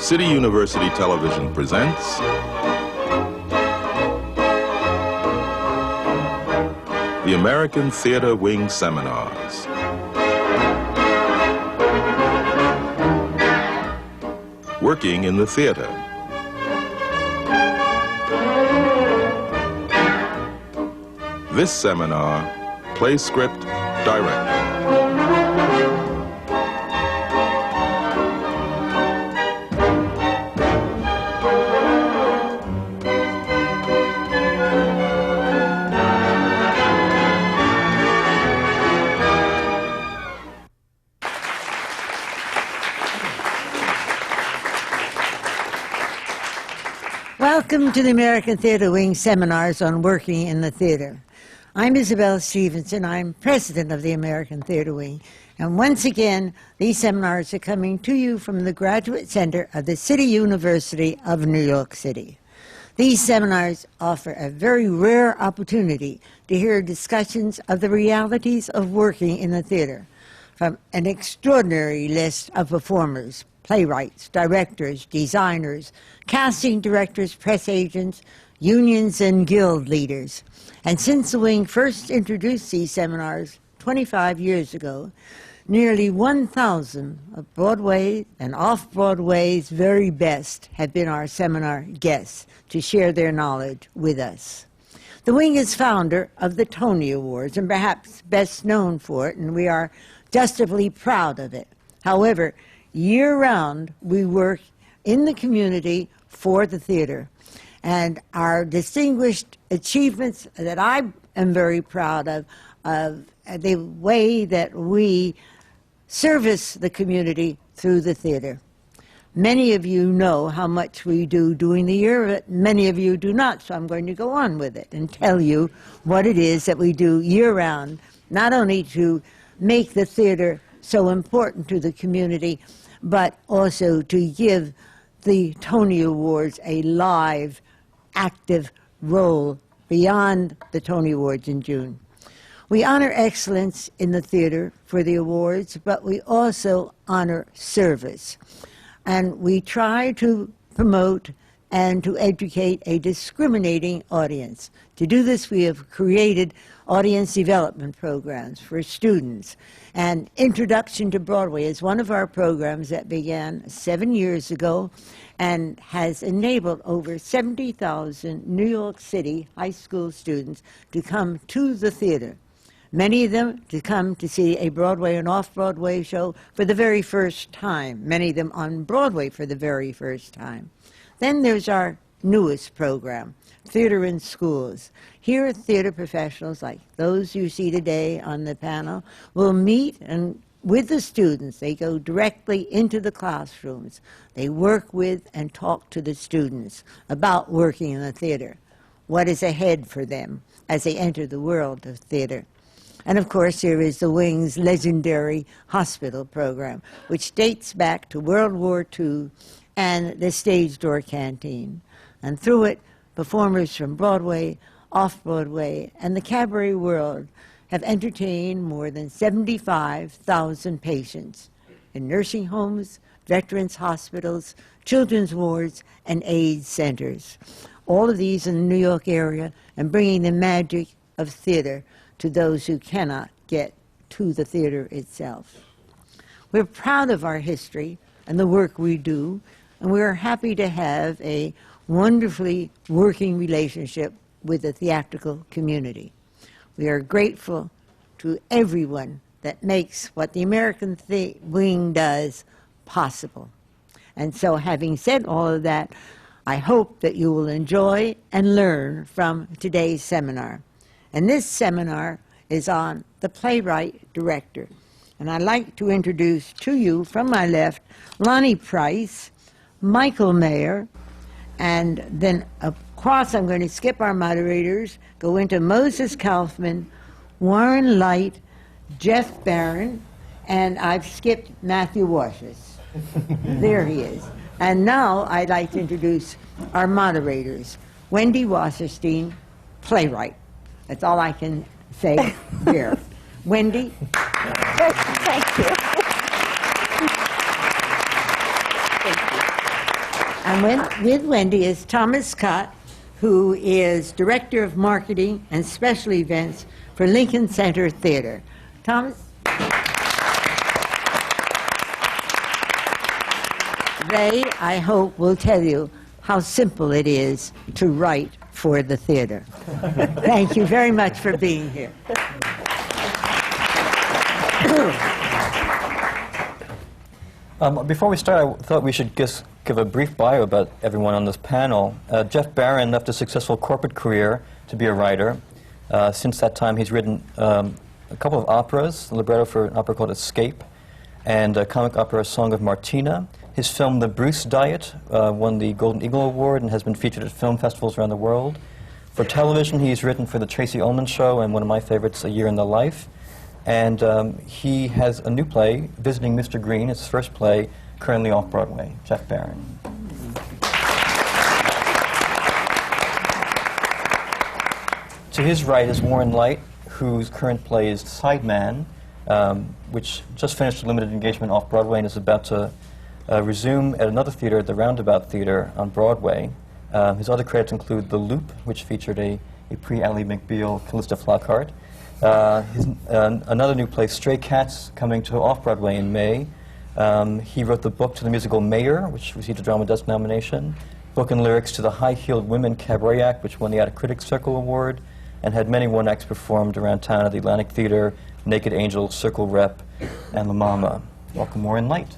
City University Television presents the American Theater Wing Seminars. Working in the theater. This seminar, Play Script Director. Welcome to the American Theater Wing Seminars on Working in the Theater. I'm Isabel Stevenson. I'm president of the American Theater Wing. And once again, these seminars are coming to you from the Graduate Center of the City University of New York City. These seminars offer a very rare opportunity to hear discussions of the realities of working in the theater from an extraordinary list of performers, playwrights, directors, designers, casting directors, press agents, unions, and guild leaders. And since the Wing first introduced these seminars 25 years ago, nearly 1,000 of Broadway and off-Broadway's very best have been our seminar guests to share their knowledge with us. The Wing is founder of the Tony Awards, and perhaps best known for it, and we are justifully proud of it. However, year-round, we work in the community for the theater. And our distinguished achievements that I am very proud of the way that we service the community through the theater. Many of you know how much we do during the year, but many of you do not, so I'm going to go on with it and tell you what it is that we do year-round, not only to make the theater so important to the community, but also to give the Tony Awards a live, active role beyond the Tony Awards in June. We honor excellence in the theater for the awards, but we also honor service. And we try to promote and to educate a discriminating audience. To do this, we have created audience development programs for students. And Introduction to Broadway is one of our programs that began 7 years ago and has enabled over 70,000 New York City high school students to come to the theater. Many of them to come to see a Broadway and off-Broadway show for the very first time, many of them on Broadway for the very first time. Then there's our newest program, Theater in Schools. Here, theater professionals like those you see today on the panel will meet and with the students. They go directly into the classrooms. They work with and talk to the students about working in the theater, what is ahead for them as they enter the world of theater. And of course, there is the Wing's legendary hospital program, which dates back to World War II and the Stage Door Canteen. And through it, performers from Broadway, off-Broadway, and the cabaret world have entertained more than 75,000 patients in nursing homes, veterans hospitals, children's wards, and AIDS centers. All of these in the New York area, and bringing the magic of theater to those who cannot get to the theater itself. We're proud of our history and the work we do, and we are happy to have a wonderfully working relationship with the theatrical community. We are grateful to everyone that makes what the American Wing does possible. And so, having said all of that, I hope that you will enjoy and learn from today's seminar. And this seminar is on the Playwright-director. And I'd like to introduce to you, from my left, Lonny Price, Michael Mayer, and then across, I'm going to skip our moderators, go into Moises Kaufman, Warren Leight, Jeff Baron, and I've skipped Matthew Warchus. There he is. And now I'd like to introduce our moderators. Wendy Wasserstein, playwright. That's all I can say here. Wendy? Thank you. And with Wendy is Thomas Scott, who is Director of Marketing and Special Events for Lincoln Center Theater. Thomas? They, I hope, will tell you how simple it is to write for the theater. Thank you very much for being here. Before we start, I thought we should just give a brief bio about everyone on this panel. Jeff Baron left a successful corporate career to be a writer. Since that time, he's written a couple of operas, a libretto for an opera called Escape, and a comic opera, Song of Martina. His film, The Bruce Diet, won the Golden Eagle Award and has been featured at film festivals around the world. For television, he's written for The Tracy Ullman Show and one of my favorites, A Year in the Life. And he has a new play, Visiting Mr. Green, his first play, currently off-Broadway. Jeff Baron. To his right is Warren Leight, whose current play is Sideman, which just finished a limited engagement off-Broadway and is about to resume at another theater, the Roundabout Theater on Broadway. His other credits include The Loop, which featured a pre-Ally McBeal, Callista Flockhart. Another new play, Stray Cats, coming to off-Broadway in May. He wrote the book to the musical Mayor, which received a Drama Desk nomination, book and lyrics to the High-Heeled Women Cabaret Act, which won the Out of Critics Circle Award, and had many one-acts performed around town at the Atlantic Theater, Naked Angel, Circle Rep, and La Mama. Welcome, Warren Leight.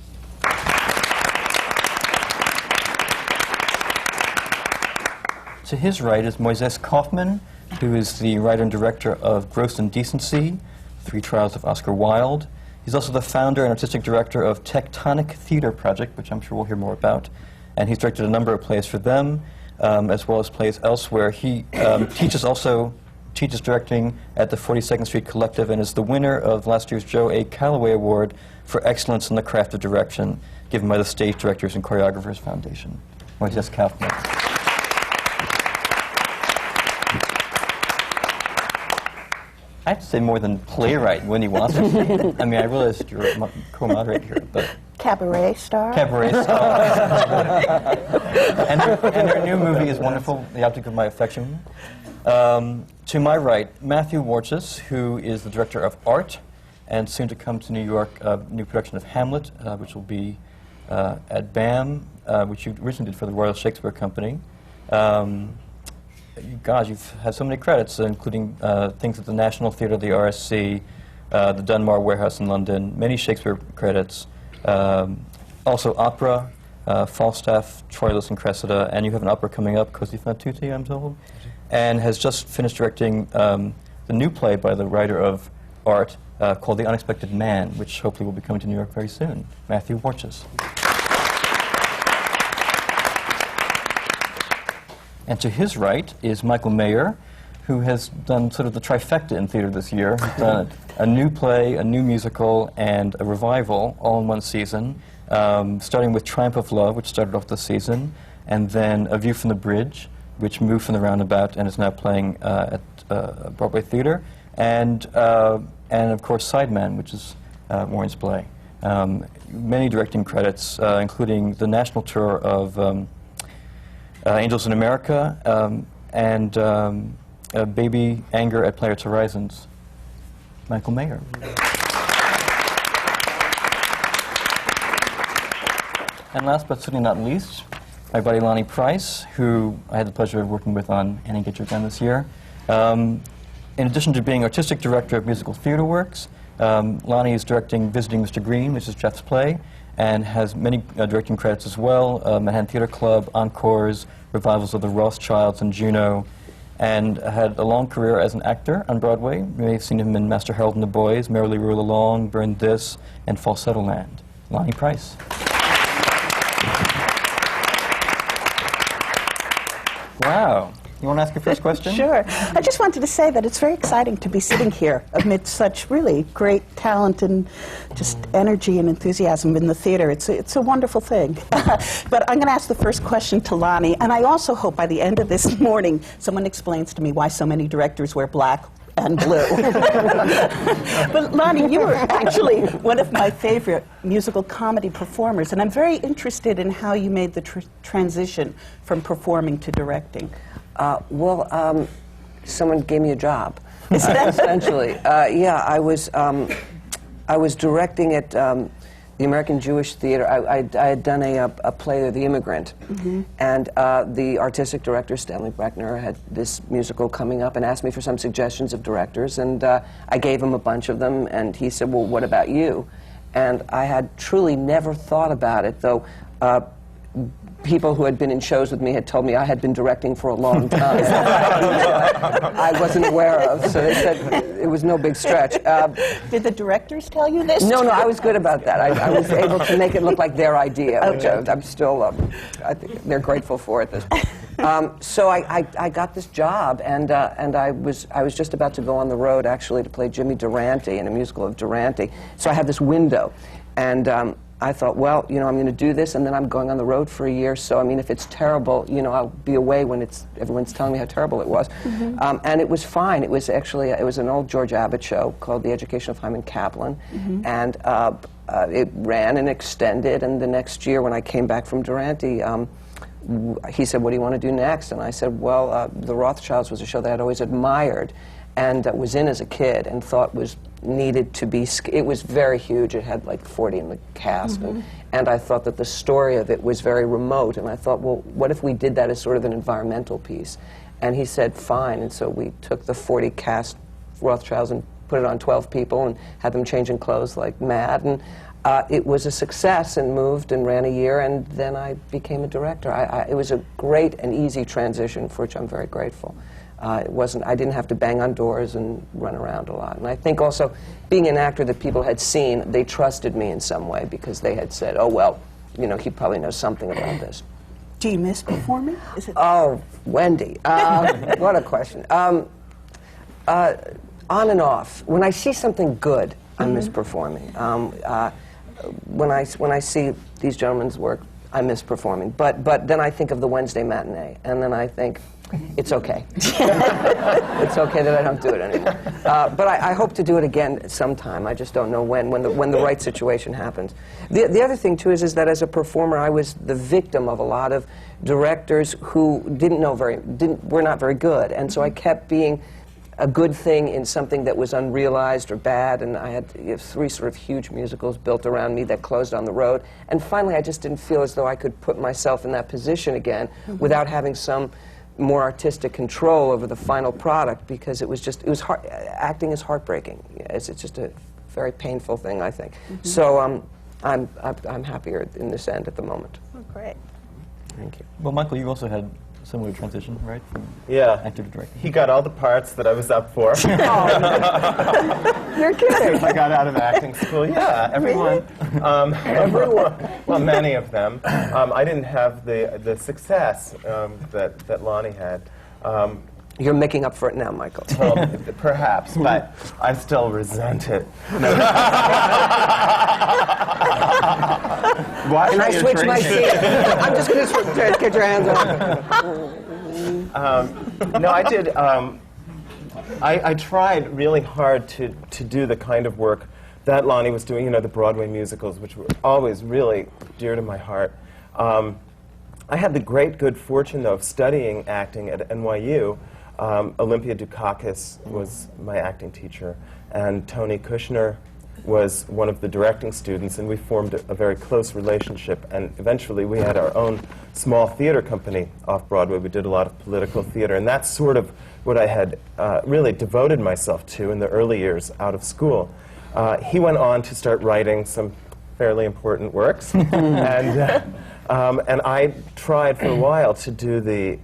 To his right is Moises Kaufman, who is the writer and director of Gross Indecency, Three Trials of Oscar Wilde. He's also the founder and artistic director of Tectonic Theater Project, which I'm sure we'll hear more about. And he's directed a number of plays for them, as well as plays elsewhere. He teaches directing at the 42nd Street Collective and is the winner of last year's Joe A. Calloway Award for Excellence in the Craft of Direction, given by the Stage Directors and Choreographers Foundation. Moises Kaufman. I have to say more than playwright, Wendy Wasserstein. I mean, I realized you're a co-moderator here, but... Cabaret star. Cabaret star. and her new movie is wonderful, The Object of My Affection. To my right, Matthew Warchus, who is the director of Art, and soon to come to New York, a new production of Hamlet, which will be at BAM, which you originally did for the Royal Shakespeare Company. Gosh, you've had so many credits, including things at the National Theatre, the RSC, the Dunbar Warehouse in London, many Shakespeare credits, also opera, Falstaff, Troilus and Cressida, and you have an opera coming up, Così fan tutti, I'm told, and has just finished directing the new play by the writer of Art called The Unexpected Man, which hopefully will be coming to New York very soon. Matthew Warchus. And to his right is Michael Mayer, who has done sort of the trifecta in theater this year. He's done a new play, a new musical, and a revival all in one season, starting with Triumph of Love, which started off this season, and then A View from the Bridge, which moved from the Roundabout and is now playing at Broadway Theater, and of course Sideman, which is Warren's play. Many directing credits, including the national tour of Angels in America, and Baby Anger at Playwright Horizons. Michael Mayer. And last but certainly not least, my buddy Lonny Price, who I had the pleasure of working with on Annie Get Your Gun this year. In addition to being artistic director of Musical Theater Works, Lonny is directing Visiting Mr. Green, which is Jeff's play, and has many directing credits as well, Manhattan Theater Club, Encores, revivals of The Rothschilds and Juno, and had a long career as an actor on Broadway. You may have seen him in Master Harold and the Boys, Merrily Rule Along, Burn This, and Falsetto Land. Lonny Price. Wow. You want to ask your first question? Sure. I just wanted to say that it's very exciting to be sitting here amid such really great talent and just energy and enthusiasm in the theater. It's a wonderful thing. But I'm going to ask the first question to Lonny, and I also hope by the end of this morning someone explains to me why so many directors wear black and blue. But Lonny, you were actually one of my favorite musical comedy performers, and I'm very interested in how you made the transition from performing to directing. Someone gave me a job, essentially. Yeah, I was directing at the American Jewish Theater. I had done a play, The Immigrant, and the artistic director, Stanley Breckner, had this musical coming up and asked me for some suggestions of directors, and I gave him a bunch of them, and he said, well, what about you? And I had truly never thought about it, though people who had been in shows with me had told me I had been directing for a long time. I wasn't aware of, so they said it was no big stretch. Did the directors tell you this? No, I was good about that. I was able to make it look like their idea, which I'm still, I think they're grateful for at this point. So I got this job, and I was just about to go on the road, actually, to play Jimmy Durante in a musical of Durante. So I had this window, and I thought, well, I'm going to do this, and then I'm going on the road for a year, so, I mean, if it's terrible, I'll be away when everyone's telling me how terrible it was. And it was fine. It was actually, it was an old George Abbott show called The Education of Hyman Kaplan, and it ran and extended, and the next year when I came back from Durante, he said, what do you want to do next? And I said, well, The Rothschilds was a show that I'd always admired, and was in as a kid, and thought needed to be, it was very huge, it had like 40 in the cast, and I thought that the story of it was very remote, and I thought, well, what if we did that as sort of an environmental piece? And he said, fine, and so we took the 40 cast Rothschilds and put it on 12 people and had them changing clothes like mad, and it was a success and moved and ran a year, and then I became a director. It was a great and easy transition, for which I'm very grateful. I didn't have to bang on doors and run around a lot. And I think also, being an actor that people had seen, they trusted me in some way because they had said, oh, well, he probably knows something about this. Do you miss performing? Oh, Wendy, what a question. On and off. When I see something good, I miss performing. When I see these gentlemen's work, I miss performing. But then I think of the Wednesday matinee, and then I think, it's okay. It's okay that I don't do it anymore. But I hope to do it again sometime. I just don't know when the right situation happens. The other thing, too, is that as a performer, I was the victim of a lot of directors who were not very good. And so I kept being a good thing in something that was unrealized or bad, and I had 3 sort of huge musicals built around me that closed on the road. And finally, I just didn't feel as though I could put myself in that position again without having some more artistic control over the final product, because it was acting is heartbreaking. It's just a very painful thing, I think. So I'm happier in this end at the moment. Oh, great. Thank you. Well, Michael, you also had a similar transition, right? From actor to director. He got all the parts that I was up for. You're kidding. I got out of acting school. Yeah, everyone. Everyone. Well, many of them. I didn't have the success that Lonny had. You're making up for it now, Michael. Well, perhaps, but I still resent it. No. Can I switch my seat? I'm just going to get your hands on. No, I did. I tried really hard to do the kind of work that Lonny was doing, the Broadway musicals, which were always really dear to my heart. I had the great good fortune, though, of studying acting at NYU. Olympia Dukakis was my acting teacher, and Tony Kushner was one of the directing students, and we formed a very close relationship, and eventually we had our own small theater company off Broadway. We did a lot of political theater, and that's sort of what I had really devoted myself to in the early years out of school. He went on to start writing some fairly important works, and I tried for a while to do the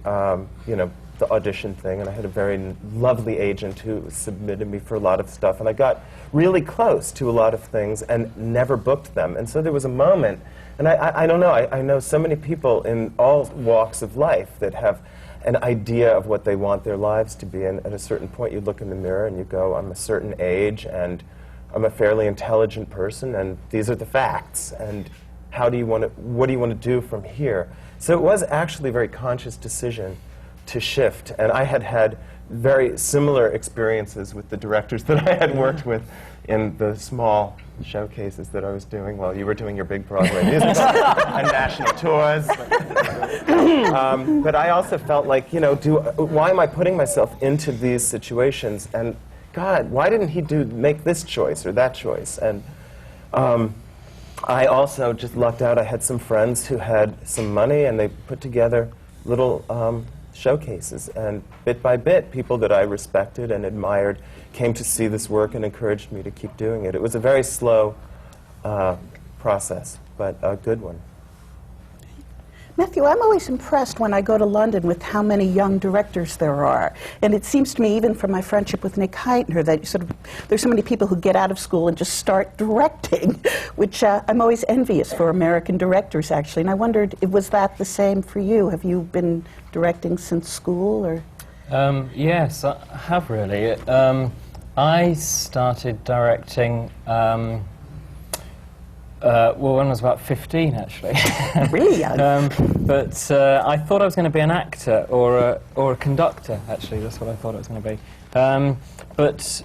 audition thing, and I had a very lovely agent who submitted me for a lot of stuff, and I got really close to a lot of things and never booked them. And so there was a moment, and I don't know, I know so many people in all walks of life that have an idea of what they want their lives to be, and at a certain point you look in the mirror and you go, I'm a certain age, and I'm a fairly intelligent person, and these are the facts, and what do you want to do from here? So it was actually a very conscious decision to shift, and I had very similar experiences with the directors that I had worked with in the small showcases that I was doing while you were doing your big Broadway musicals and national tours. But I also felt like, you know, why am I putting myself into these situations? And God, why didn't he make this choice or that choice? And I also just lucked out. I had some friends who had some money, and they put together little showcases. And bit by bit, people that I respected and admired came to see this work and encouraged me to keep doing it. It was a very slow process, but a good one. Matthew, I'm always impressed when I go to London with how many young directors there are. And it seems to me, even from my friendship with Nick Heitner, that there's so many people who get out of school and just start directing, which I'm always envious for American directors, actually. And I wondered, was that the same for you? Have you been directing since school, or? Yes, I have really. I started directing well, when I was about 15, actually. Really young. But I thought I was going to be an actor or a conductor, actually. That's what I thought I was going to be. But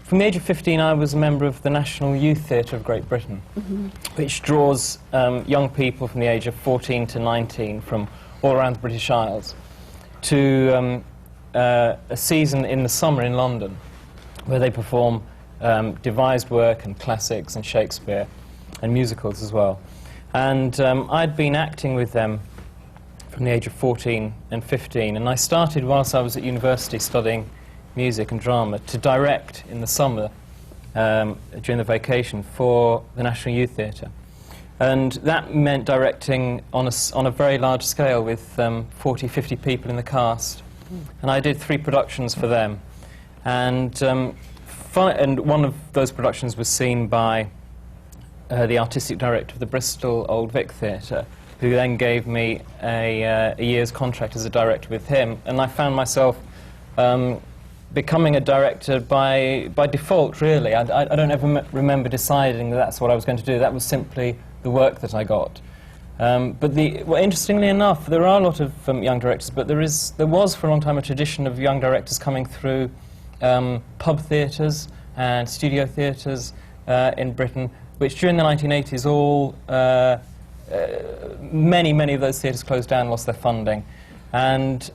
from the age of 15, I was a member of the National Youth Theatre of Great Britain, which draws young people from the age of 14 to 19 from all around the British Isles to a season in the summer in London, where they perform devised work and classics and Shakespeare and musicals as well. And I'd been acting with them from the age of 14 and 15, and I started whilst I was at university studying music and drama to direct in the summer during the vacation for the National Youth Theatre. And that meant directing on a very large scale with 40, 50 people in the cast. And I did 3 productions for them. And one of those productions was seen by the artistic director of the Bristol Old Vic Theatre, who then gave me a year's contract as a director with him. And I found myself becoming a director by default, really. I don't ever remember deciding that that's what I was going to do. That was simply the work that I got. But interestingly enough, there are a lot of young directors, but there was for a long time a tradition of young directors coming through pub theatres and studio theatres in Britain, which during the 1980s many of those theatres closed down, lost their funding. And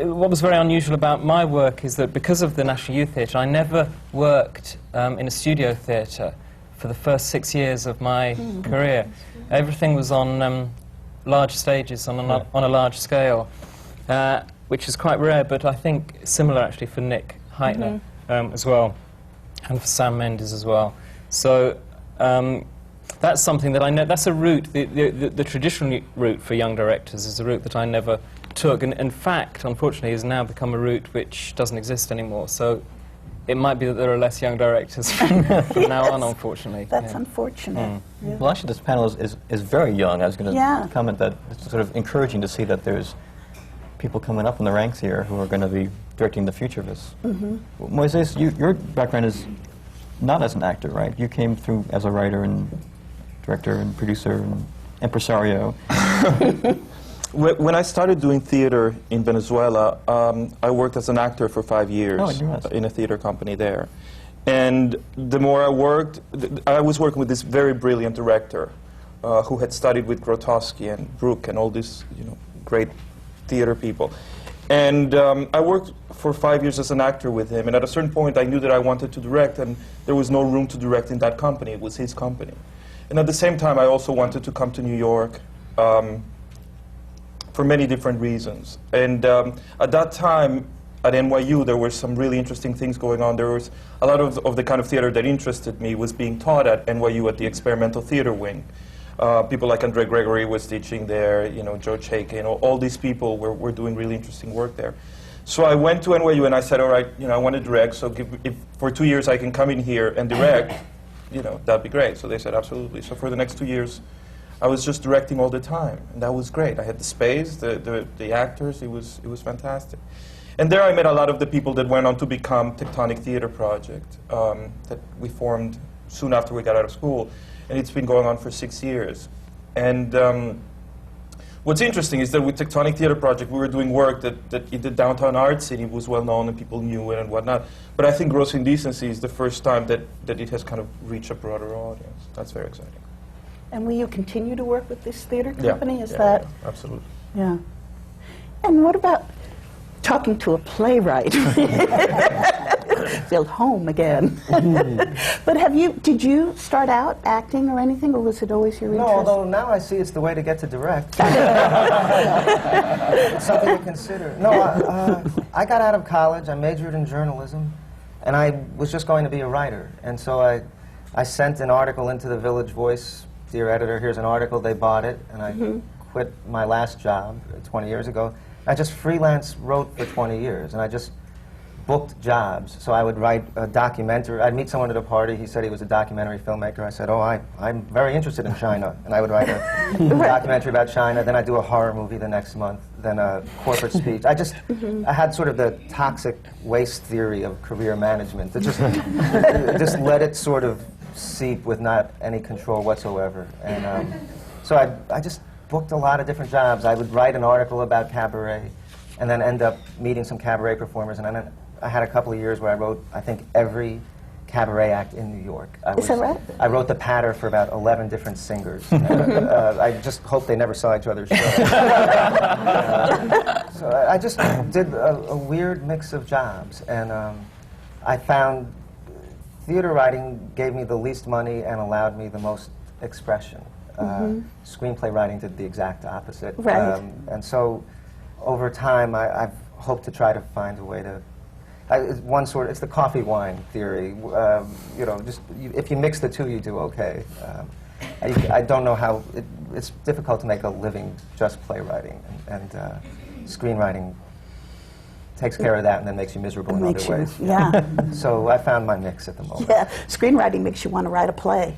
what was very unusual about my work is that because of the National Youth Theatre, I never worked in a studio theatre for the first 6 years of my career. Everything was on large stages, on a large scale, which is quite rare, but I think similar actually for Nick Heitner as well, and for Sam Mendes as well. So that's something that I know, that's a route, the traditional route for young directors is a route that I never took, and in fact, unfortunately, has now become a route which doesn't exist anymore. So it might be that there are less young directors from now on, unfortunately. That's unfortunate. Yeah. Well, actually, this panel is very young. I was going to comment that it's sort of encouraging to see that there's people coming up in the ranks here who are going to be directing the future of this. Well, Moises, your background is not as an actor, right? You came through as a writer and director and producer and impresario. When I started doing theater in Venezuela, I worked as an actor for 5 years in a theater company there. And the more I worked, I was working with this very brilliant director who had studied with Grotowski and Brooke and all these great theater people. And I worked for 5 years as an actor with him, and at a certain point I knew that I wanted to direct, and there was no room to direct in that company. It was his company. And at the same time I also wanted to come to New York for many different reasons. And at that time at NYU there were some really interesting things going on. There was a lot of the kind of theater that interested me was being taught at NYU at the experimental theater wing. People like Andre Gregory was teaching there, George Haken, all these people were doing really interesting work there. So I went to NYU and I said, all right, I want to direct, so if for 2 years I can come in here and direct, that'd be great. So they said, absolutely. So for the next 2 years, I was just directing all the time, and that was great. I had the space, the actors, it was fantastic. And there I met a lot of the people that went on to become Tectonic Theater Project that we formed soon after we got out of school. And it's been going on for 6 years. And what's interesting is that with Tectonic Theater Project, we were doing work that in the downtown art scene was well known and people knew it and whatnot. But I think Gross Indecency is the first time that it has kind of reached a broader audience. That's very exciting. And will you continue to work with this theater Yeah, company? Is yeah, that? yeah, absolutely. Yeah. And what about talking to a playwright? Feel home again. But did you start out acting or anything, or was it always your No, interest? although now I see it's the way to get to direct. It's something to consider. No, I got out of college, I majored in journalism, and I was just going to be a writer. And so I sent an article into the Village Voice, dear editor, here's an article, they bought it, and I quit my last job 20 years ago. I just freelance wrote for 20 years, and I just booked jobs. So I would write a documentary. I'd meet someone at a party. He said he was a documentary filmmaker. I said, oh, I'm very interested in China. And I would write a documentary about China. Then I'd do a horror movie the next month. Then a corporate speech. I had sort of the toxic waste theory of career management. That just let it sort of seep with not any control whatsoever. And so I just booked a lot of different jobs. I would write an article about cabaret and then end up meeting some cabaret performers. And then I had a couple of years where I wrote, I think, every cabaret act in New York. Is that right? I wrote the patter for about 11 different singers. I just hope they never saw each other's shows. So I just did a weird mix of jobs. And I found theater writing gave me the least money and allowed me the most expression. Screenplay writing did the exact opposite. Right. And so over time, I've hoped to try to find a way to it's the coffee wine theory. You know, if you mix the two, you do okay. I don't know how it's difficult to make a living just playwriting, and screenwriting takes care of that and then makes you miserable in other ways. Yeah. So I found my mix at the moment. Yeah. Screenwriting makes you want to write a play.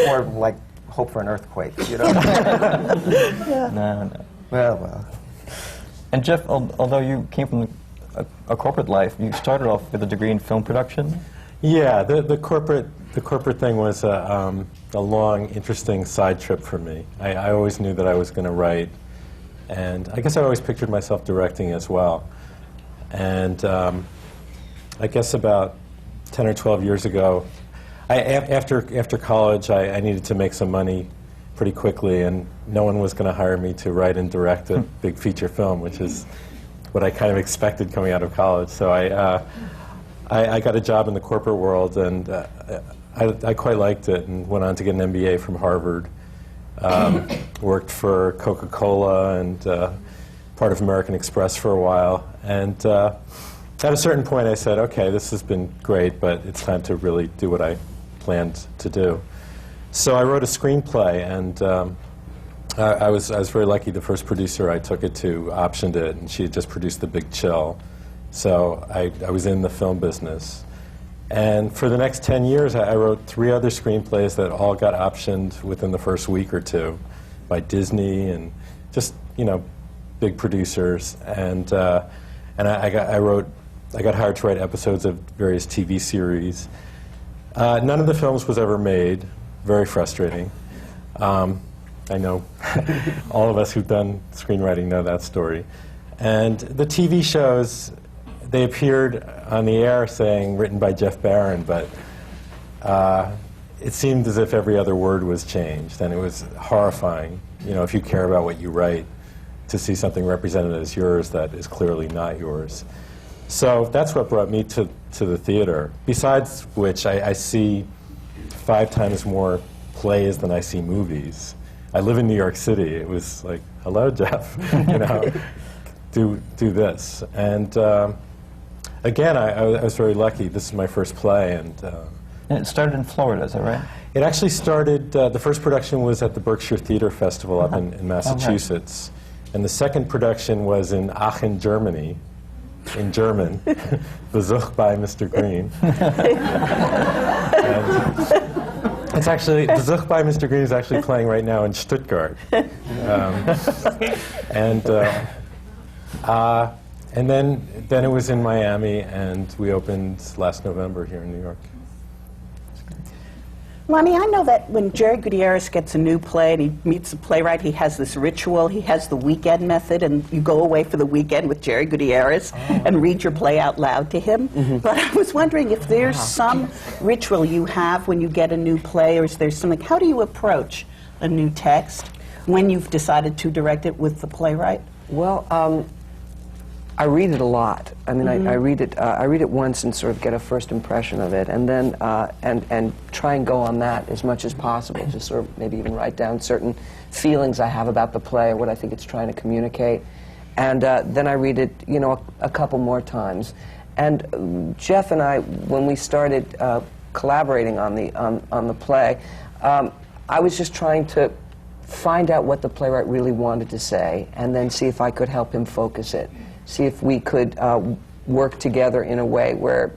Or like hope for an earthquake. You know. No. Well. And Jeff, although you came from a corporate life, you started off with a degree in film production. Yeah, the corporate thing was a long, interesting side trip for me. I always knew that I was going to write, and I guess I always pictured myself directing as well. And I guess about 10 or 12 years ago, after college, I needed to make some money pretty quickly, and no one was going to hire me to write and direct a big feature film, which is what I kind of expected coming out of college. So I got a job in the corporate world, and I quite liked it, and went on to get an MBA from Harvard. Worked for Coca-Cola and part of American Express for a while. And at a certain point I said, okay, this has been great, but it's time to really do what I planned to do. So I wrote a screenplay, and I was very lucky. The first producer I took it to optioned it, and she had just produced The Big Chill. So I was in the film business. And for the next 10 years, I wrote 3 other screenplays that all got optioned within the first week or two by Disney and just, you know, big producers. And I got hired to write episodes of various TV series. None of the films was ever made. Very frustrating. I know all of us who've done screenwriting know that story. And the TV shows, they appeared on the air saying written by Jeff Baron, but it seemed as if every other word was changed, and it was horrifying, you know, if you care about what you write, to see something represented as yours that is clearly not yours. So that's what brought me to the theater, besides which I see 5 times more plays than I see movies. I live in New York City. It was like, hello, Jeff, you know, do this. And again, I was very lucky. This is my first play. And it started in Florida, is that right? It actually started, the first production was at the Berkshire Theater Festival up in Massachusetts. And the second production was in Aachen, Germany, in German, Besuch by Mr. Green. It's actually, Besuch by Mr. Green is actually playing right now in Stuttgart. And then it was in Miami, and we opened last November here in New York. Lonny, I know that when Jerry Gutierrez gets a new play and he meets a playwright, he has this ritual. He has the weekend method, and you go away for the weekend with Jerry Gutierrez and read your play out loud to him. But I was wondering if there's some ritual you have when you get a new play, or is there something, how do you approach a new text when you've decided to direct it with the playwright? Well, I read it a lot. I mean, I read it once and sort of get a first impression of it, and then and try and go on that as much as possible. Just sort of maybe even write down certain feelings I have about the play or what I think it's trying to communicate, and then I read it, you know, a couple more times. And Jeff and I, when we started collaborating on the play, I was just trying to find out what the playwright really wanted to say, and then see if I could help him focus it. See if we could work together in a way where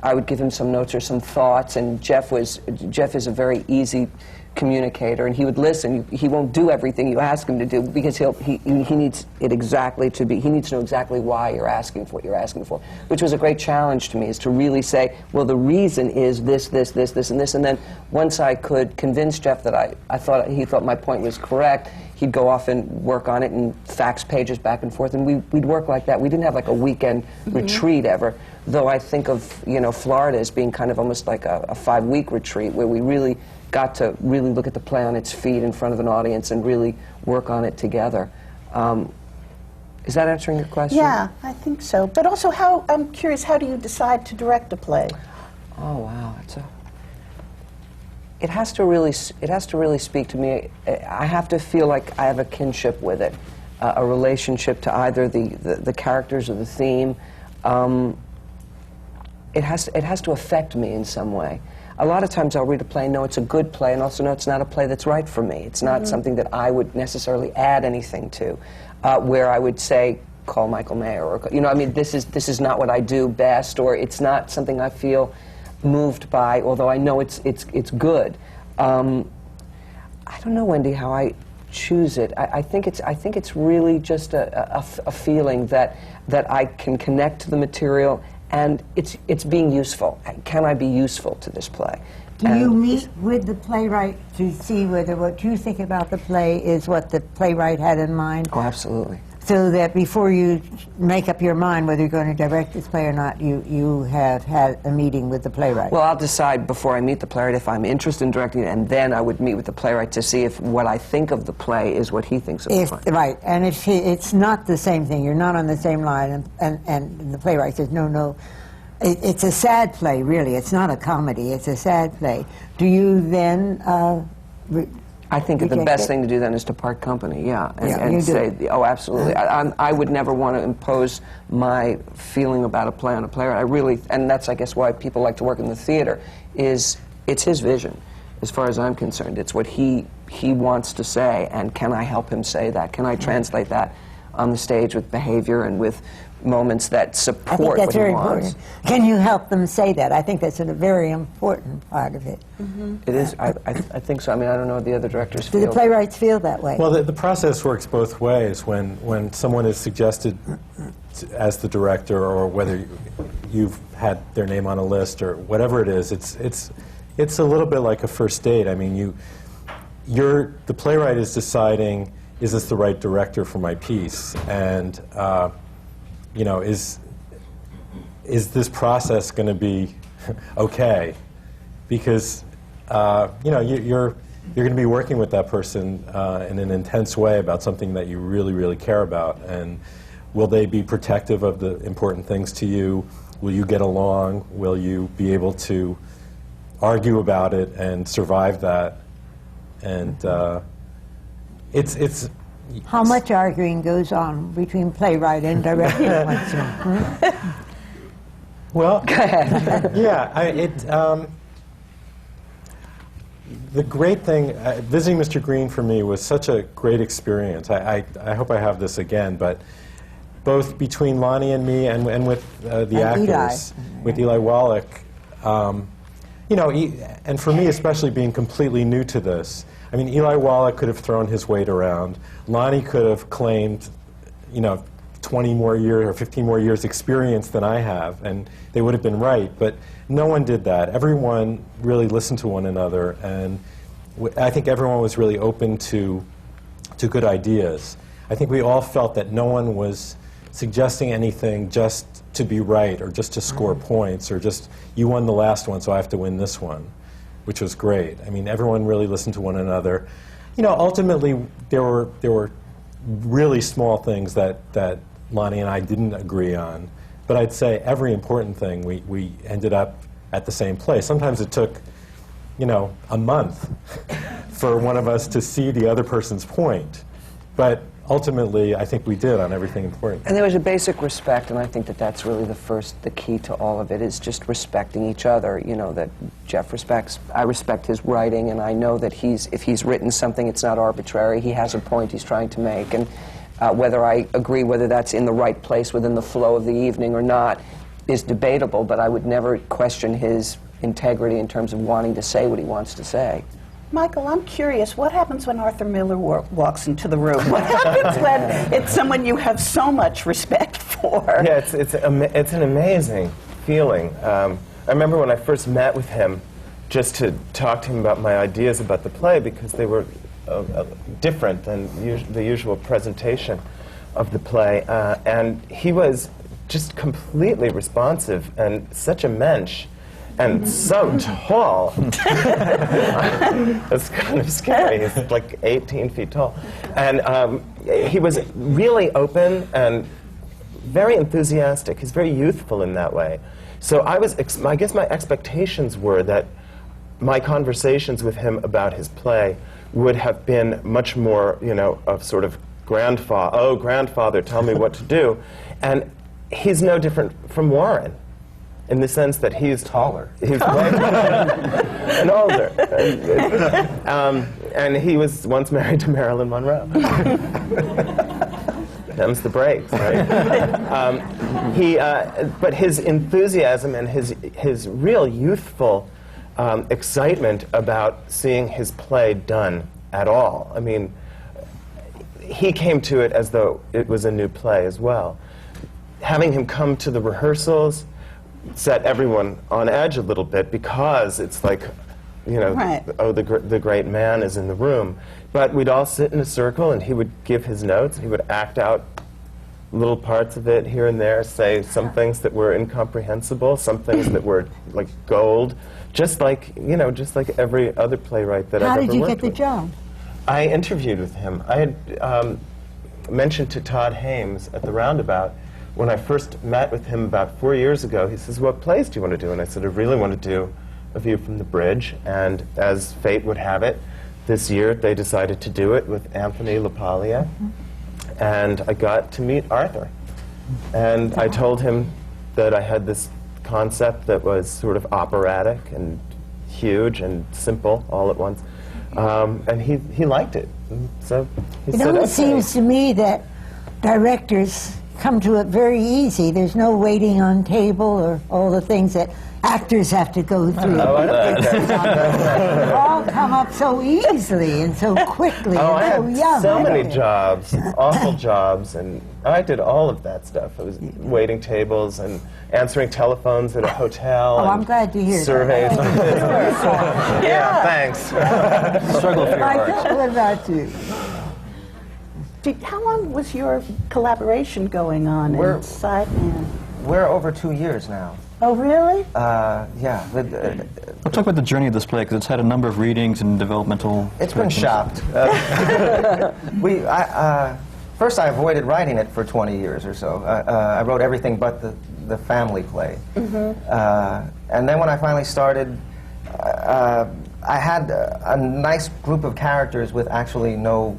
I would give him some notes or some thoughts, and Jeff is a very easy communicator, and he would listen. He won't do everything you ask him to do, because he needs it exactly to be, he needs to know exactly why you're asking for what you're asking for, which was a great challenge to me, is to really say, well, the reason is this, and this, and then once I could convince Jeff that he thought my point was correct, he'd go off and work on it and fax pages back and forth, and we'd work like that. We didn't have like a weekend retreat ever, though I think of, you know, Florida as being kind of almost like a 5-week retreat where we really got to really look at the play on its feet in front of an audience and really work on it together. Is that answering your question? Yeah, I think so. But also, I'm curious, how do you decide to direct a play? Oh, wow, it has to really speak to me. I have to feel like I have a kinship with it, a relationship to either the characters or the theme. It has to affect me in some way. A lot of times I'll read a play and know it's a good play, and also know it's not a play that's right for me. It's not something that I would necessarily add anything to, where I would say, call Michael Mayer, or, you know, I mean, this is not what I do best, or it's not something I feel moved by, although I know it's good. I don't know, Wendy, how I choose it. I think it's really just a feeling that I can connect to the material, and it's being useful. Can I be useful to this play? Do you meet with the playwright to see whether what you think about the play is what the playwright had in mind? Oh, absolutely. So that before you make up your mind whether you're going to direct this play or not, you have had a meeting with the playwright. Well, I'll decide before I meet the playwright if I'm interested in directing it, and then I would meet with the playwright to see if what I think of the play is what he thinks of the play. Right, and if it's not the same thing, you're not on the same line, and the playwright says, no, it's a sad play, really. It's not a comedy, it's a sad play. Do you then I think the best thing to do then is to part company, and say, oh, absolutely. I would never want to impose my feeling about a play on a playwright. And that's, I guess, why people like to work in the theater, is it's his vision, as far as I'm concerned. It's what he wants to say, and can I help him say that? Can I translate that on the stage with behavior and with moments that support what he wants? I think that's very important. Can you help them say that? I think that's a very important part of it. It is. I think so. I mean, I don't know what the other directors feel. Do the playwrights feel that way? Well, the process works both ways. When someone is suggested as the director, or whether you've had their name on a list or whatever it is, it's a little bit like a first date. I mean, the playwright is deciding, is this the right director for my piece? And you know, is this process going to be okay? Because you know, you're going to be working with that person in an intense way about something that you really, really care about. And will they be protective of the important things to you? Will you get along? Will you be able to argue about it and survive that? And it's how much arguing goes on between playwright and director? Well, yeah, the great thing, visiting Mr. Green for me was such a great experience. I hope I have this again, but both between Lonny and me and with the actors, with Eli Wallach, you know, and for me especially being completely new to this, I mean, Eli Wallach could have thrown his weight around. Lonny could have claimed, you know, 20 more years or 15 more years experience than I have, and they would have been right. But no one did that. Everyone really listened to one another, and I think everyone was really open to good ideas. I think we all felt that no one was suggesting anything just to be right or just to score points or just, you won the last one, so I have to win this one, which was great. I mean, everyone really listened to one another. You know, ultimately, there were really small things that Lonny and I didn't agree on. But I'd say every important thing, we ended up at the same place. Sometimes it took, you know, a month for one of us to see the other person's point. But ultimately, I think we did on everything important. And there was a basic respect, and I think that that's really the key to all of it, is just respecting each other. You know, that Jeff respects, I respect his writing, and I know that if he's written something, it's not arbitrary. He has a point he's trying to make, and whether I agree whether that's in the right place within the flow of the evening or not is debatable, but I would never question his integrity in terms of wanting to say what he wants to say. Michael, I'm curious, what happens when Arthur Miller walks into the room? What happens when it's someone you have so much respect for? Yeah, it's an amazing feeling. I remember when I first met with him, just to talk to him about my ideas about the play, because they were different than the usual presentation of the play, and he was just completely responsive and such a mensch. And so tall. It's kind of scary. He's like 18 feet tall. And he was really open and very enthusiastic. He's very youthful in that way. So I guess my expectations were that my conversations with him about his play would have been much more, you know, of sort of grandfather, tell me what to do. And he's no different from Warren, in the sense that he's taller. He's and older. And he was once married to Marilyn Monroe. Them's the breaks, right? But his enthusiasm and his real youthful excitement about seeing his play done at all. I mean, he came to it as though it was a new play as well. Having him come to the rehearsals set everyone on edge a little bit, because it's like, you know, right. Oh, the great man is in the room. But we'd all sit in a circle, and he would give his notes. He would act out little parts of it here and there, say some things that were incomprehensible, some things that were like gold, just like, you know, just like every other playwright that I've ever worked with. How did you get the job? I interviewed with him. I had mentioned to Todd Hames at the Roundabout, when I first met with him about 4 years ago, he says, "What plays do you want to do?" And I said, "I really want to do A View from the Bridge." And as fate would have it, this year they decided to do it with Anthony LaPaglia. And I got to meet Arthur. And I told him that I had this concept that was sort of operatic and huge and simple all at once. And he liked it. And so he said, It "Okay." seems to me that directors come to it very easy. There's no waiting on table or all the things that actors have to go through. Oh, I don't think that's They all come up so easily and so quickly Oh, I and so had young. so many jobs, awful jobs, and I did all of that stuff. I was waiting tables and answering telephones at a hotel. Oh, and I'm glad to hear surveys. that. Yeah, thanks. Struggle for your heart. Michael, what about you? How long was your collaboration going on We're- in Sideman? We're over 2 years now. Oh, really? Yeah. We'll talk about the journey of this play, because it's had a number of readings and developmental... It's been shopped. First, I avoided writing it for 20 years or so. I wrote everything but the family play. And then when I finally started, I had a nice group of characters with actually no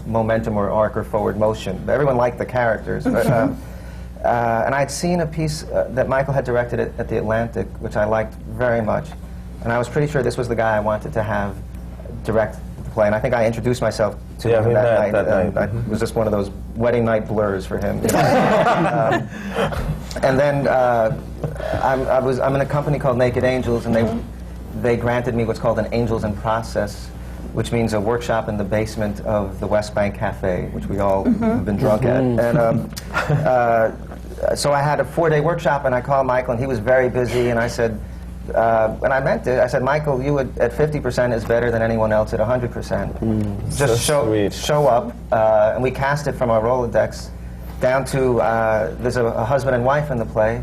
momentum or arc or forward motion. Everyone liked the characters. But, and I'd seen a piece that Michael had directed at the Atlantic, which I liked very much. And I was pretty sure this was the guy I wanted to have direct the play. And I think I introduced myself to him that night. It was just one of those wedding night blurs for him. You know? And then I'm in a company called Naked Angels, and they granted me what's called an Angels in Process which means a workshop in the basement of the West Bank Cafe, which we all have been drunk at. And so I had a 4-day workshop, and I called Michael, and he was very busy, and I said, and I meant it, I said, Michael, you at 50% is better than anyone else at 100%. Just show up, and we cast it from our Rolodex down to, there's a husband and wife in the play,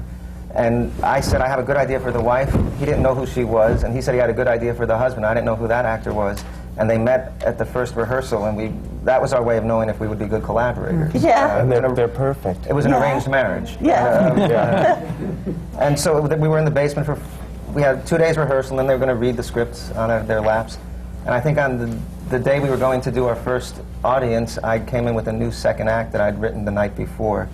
and I said, I have a good idea for the wife. He didn't know who she was, and he said he had a good idea for the husband. I didn't know who that actor was. And they met at the first rehearsal, and that was our way of knowing if we would be good collaborators. Yeah. And they're perfect. It was an arranged marriage. Yeah. And so we were in the basement we had 2 days rehearsal, and then they were going to read the scripts on their laps. And I think on the day we were going to do our first audience, I came in with a new second act that I'd written the night before.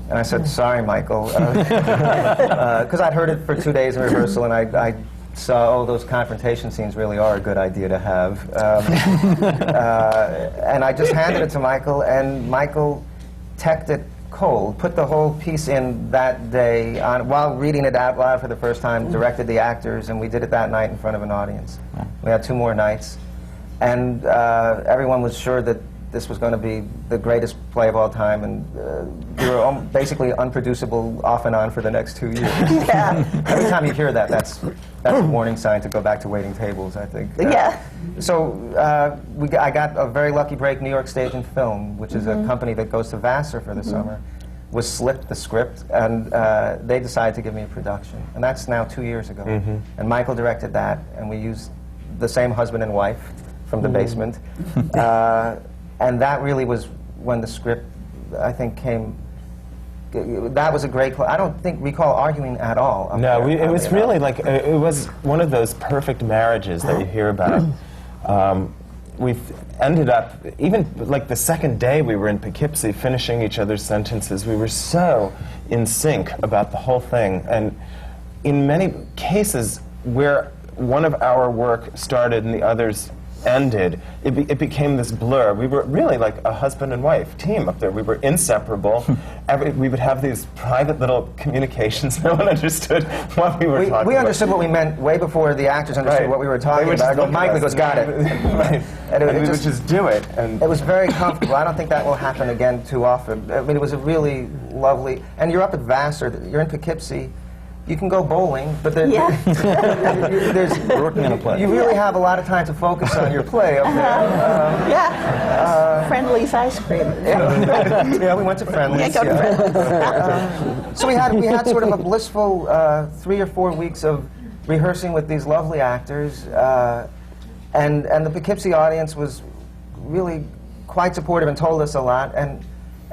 And I said, sorry, Michael, because I'd heard it for 2 days in rehearsal, and I saw, oh, those confrontation scenes really are a good idea to have. And I just handed it to Michael, and Michael teched it cold, put the whole piece in that day while reading it out loud for the first time, directed the actors, and we did it that night in front of an audience. We had 2 more nights, and everyone was sure that this was going to be the greatest play of all time, and we were basically unproducible off and on for the next 2 years. Yeah. Every time you hear that, that's a warning sign to go back to waiting tables, I think. Yeah. So I got a very lucky break. New York Stage and Film, which is a company that goes to Vassar for the summer, was slipped the script, and they decided to give me a production. And that's now 2 years ago. And Michael directed that, and we used the same husband and wife from the basement. And that really was when the script, I think, came. That was a great play. I don't recall arguing at all. No, it was really like, it was one of those perfect marriages that you hear about. We ended up, even like the second day we were in Poughkeepsie finishing each other's sentences, we were so in sync about the whole thing. And in many cases where one of our work started and the others ended, it became this blur. We were really like a husband and wife team up there. We were inseparable. We would have these private little communications. No one understood what we were talking about. We understood what we meant way before the actors understood what we were talking about. Michael goes, got it. Right. And we would just do it. And it was very comfortable. I don't think that will happen again too often. I mean, it was a really lovely... And you're up at Vassar. You're in Poughkeepsie. You can go bowling, but there's working on a play. You really have a lot of time to focus on your play up there. Friendly's ice cream. Yeah, we went to Friendly's. Yeah, go to Friendly's. So we had sort of a blissful 3 or 4 weeks of rehearsing with these lovely actors, and the Poughkeepsie audience was really quite supportive and told us a lot.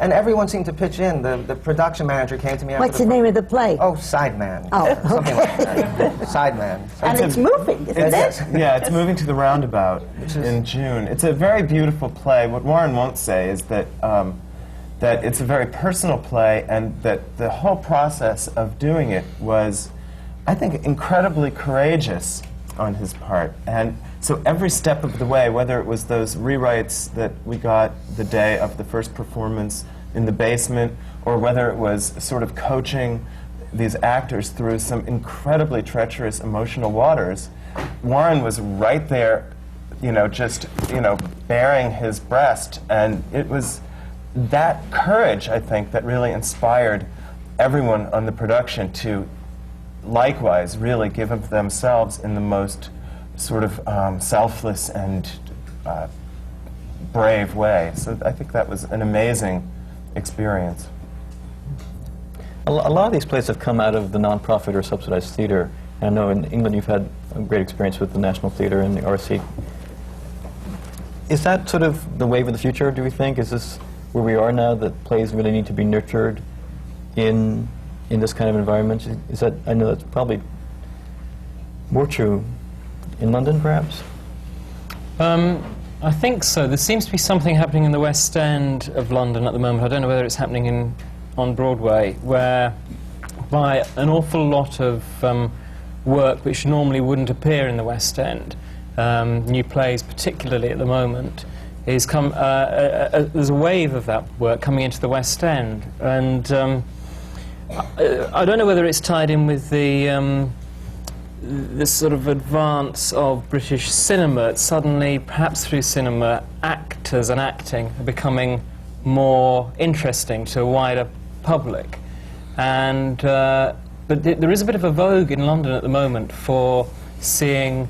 And everyone seemed to pitch in. The production manager came to me after What's the name of the play? Oh, Sideman. Oh, Something like that. Sideman. And it's moving, isn't it? Yeah, it's moving to the Roundabout in June. It's a very beautiful play. What Warren won't say is that that it's a very personal play, and that the whole process of doing it was, I think, incredibly courageous on his part. And so every step of the way, whether it was those rewrites that we got the day of the first performance in the basement, or whether it was sort of coaching these actors through some incredibly treacherous emotional waters, Warren was right there, just, baring his breast. And it was that courage, I think, that really inspired everyone on the production to likewise really give of themselves in the most sort of selfless and brave way. So I think that was an amazing experience. A lot of these plays have come out of the non-profit or subsidized theater. And I know in England you've had a great experience with the National Theatre and the RC. Is that sort of the wave of the future, do we think? Is this where we are now, that plays really need to be nurtured in this kind of environment? Is that, I know that's probably more true in London, perhaps? I think so. There seems to be something happening in the West End of London at the moment. I don't know whether it's happening on Broadway, where by an awful lot of work which normally wouldn't appear in the West End, new plays particularly at the moment, is there's a wave of that work coming into the West End. And I don't know whether it's tied in with the this sort of advance of British cinema. Suddenly, perhaps through cinema, actors and acting are becoming more interesting to a wider public. And but there is a bit of a vogue in London at the moment for seeing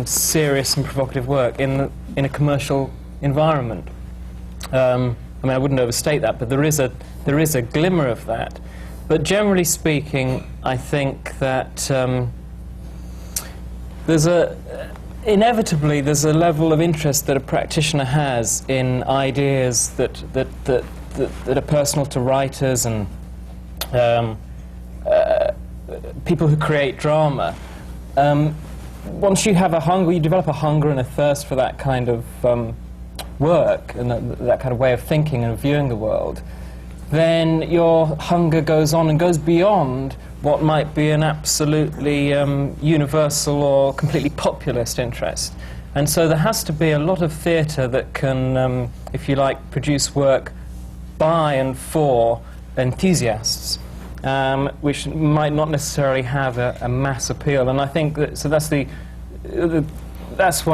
serious and provocative work in a commercial environment. I mean, I wouldn't overstate that, but there is a glimmer of that. But generally speaking, I think that inevitably there's a level of interest that a practitioner has in ideas that are personal to writers and people who create drama. Once you have a hunger, you develop a hunger and a thirst for that kind of work and that kind of way of thinking and viewing the world, then your hunger goes on and goes beyond what might be an absolutely universal or completely populist interest. And so there has to be a lot of theatre that can, if you like, produce work by and for enthusiasts, which might not necessarily have a mass appeal. And I think that, so that's why,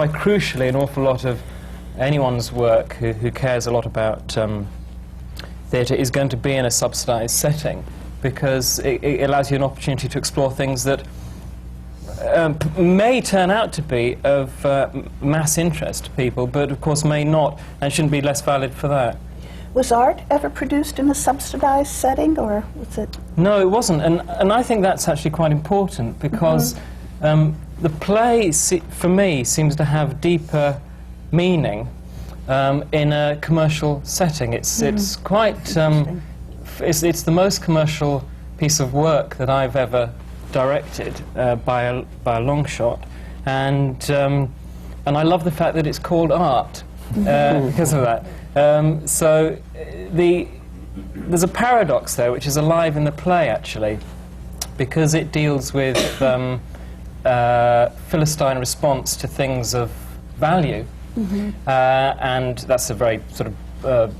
crucially, an awful lot of anyone's work who cares a lot about theatre is going to be in a subsidised setting, because it allows you an opportunity to explore things that may turn out to be of mass interest to people, but of course may not, and shouldn't be less valid for that. Was art ever produced in a subsidized setting, or was it? No, it wasn't, and I think that's actually quite important, because the play, for me, seems to have deeper meaning in a commercial setting. It's quite, it's the most commercial piece of work that I've ever directed by a long shot, and I love the fact that it's called art because of that. So there's a paradox there which is alive in the play, actually, because it deals with Philistine response to things of value, and that's a very sort of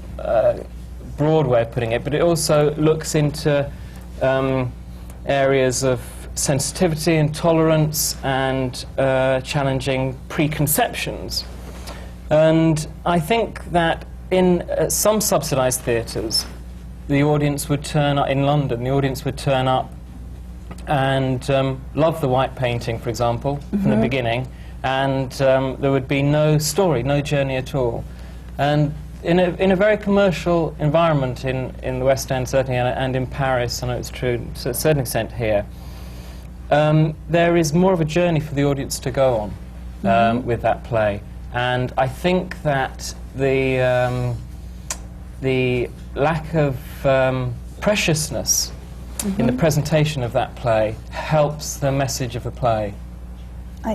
broad way of putting it, but it also looks into areas of sensitivity and tolerance and challenging preconceptions. And I think that in some subsidised theatres, the audience would turn up, in London, the audience would turn up and love the white painting, for example, from the beginning, and there would be no story, no journey at all. And in a very commercial environment in the West End, certainly, and in Paris, I know it's true to a certain extent here, there is more of a journey for the audience to go on with that play. And I think that the lack of preciousness in the presentation of that play helps the message of the play.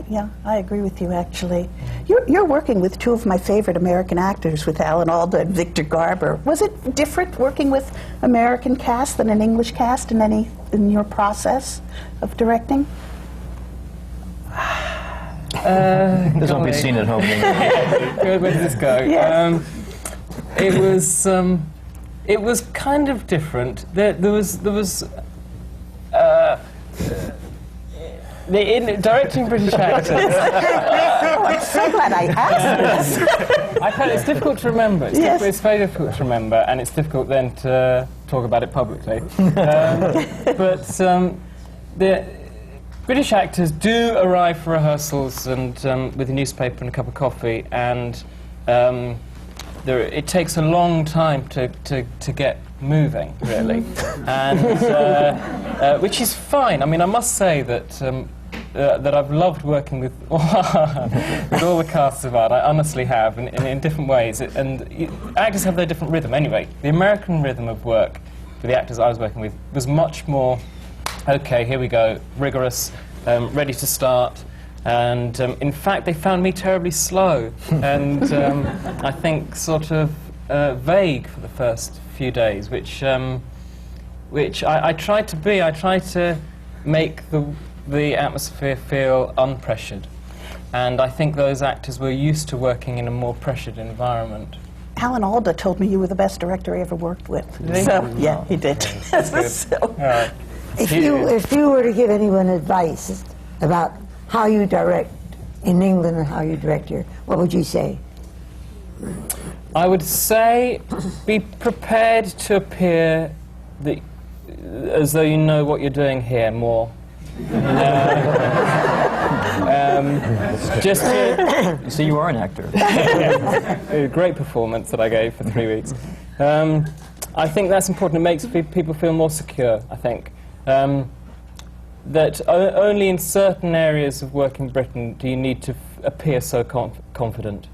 Yeah, I agree with you, actually. You're working with two of my favorite American actors, with Alan Alda and Victor Garber. Was it different working with American cast than an English cast in your process of directing? This won't be seen at home. Where does this go? Yes. It was kind of different. There was directing British actors. Oh, I'm so glad I asked this. I find it's difficult to remember. It's very difficult to remember, and it's difficult then to talk about it publicly. But the British actors do arrive for rehearsals and with a newspaper and a cup of coffee, and it takes a long time to get moving, really, and which is fine. I mean, I must say that that I've loved working with with all the casts of art. I honestly have, in different ways. Actors have their different rhythm. Anyway, the American rhythm of work for the actors I was working with was much more, okay, here we go, rigorous, ready to start. And in fact, they found me terribly slow and I think sort of vague for the first few days, which I tried to be. I tried to make the atmosphere feel unpressured, and I think those actors were used to working in a more pressured environment. Alan Alda told me you were the best director he ever worked with. Really? So, yeah, he did. That's good. So, All right. If you were to give anyone advice about how you direct in England and how you direct here, what would you say? I would say be prepared to appear as though you know what you're doing here more. Just to, So you are an actor. a great performance that I gave for 3 weeks. I think that's important. It makes people feel more secure, I think. That only in certain areas of work in Britain do you need to appear so confident.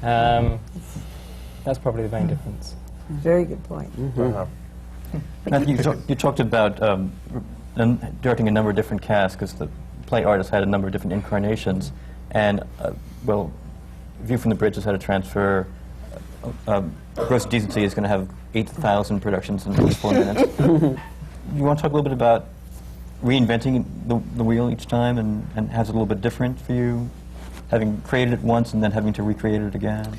That's probably the main difference. Very good point. Matthew, you talked about directing a number of different casts, because the play artist had a number of different incarnations, and well, View from the Bridge has had a transfer. Gross Indecency is going to have 8,000 productions in just 4 minutes. You want to talk a little bit about reinventing the wheel each time, and has it a little bit different for you, having created it once and then having to recreate it again?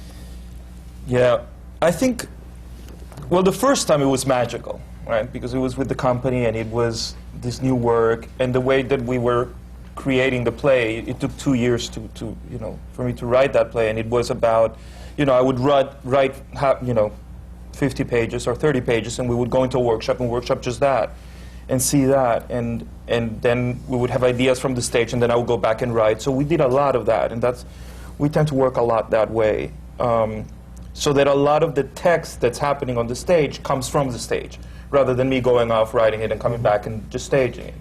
Yeah, I think, well, the first time it was magical, right? Because it was with the company and it was this new work, and the way that we were creating the play, it took 2 years for me to write that play, and it was about, I would write 50 pages or 30 pages, and we would go into a workshop and workshop just that, and see that, and then we would have ideas from the stage, and then I would go back and write. So we did a lot of that, and we tend to work a lot that way. So that a lot of the text that's happening on the stage comes from the stage, rather than me going off, writing it, and coming back and just staging it,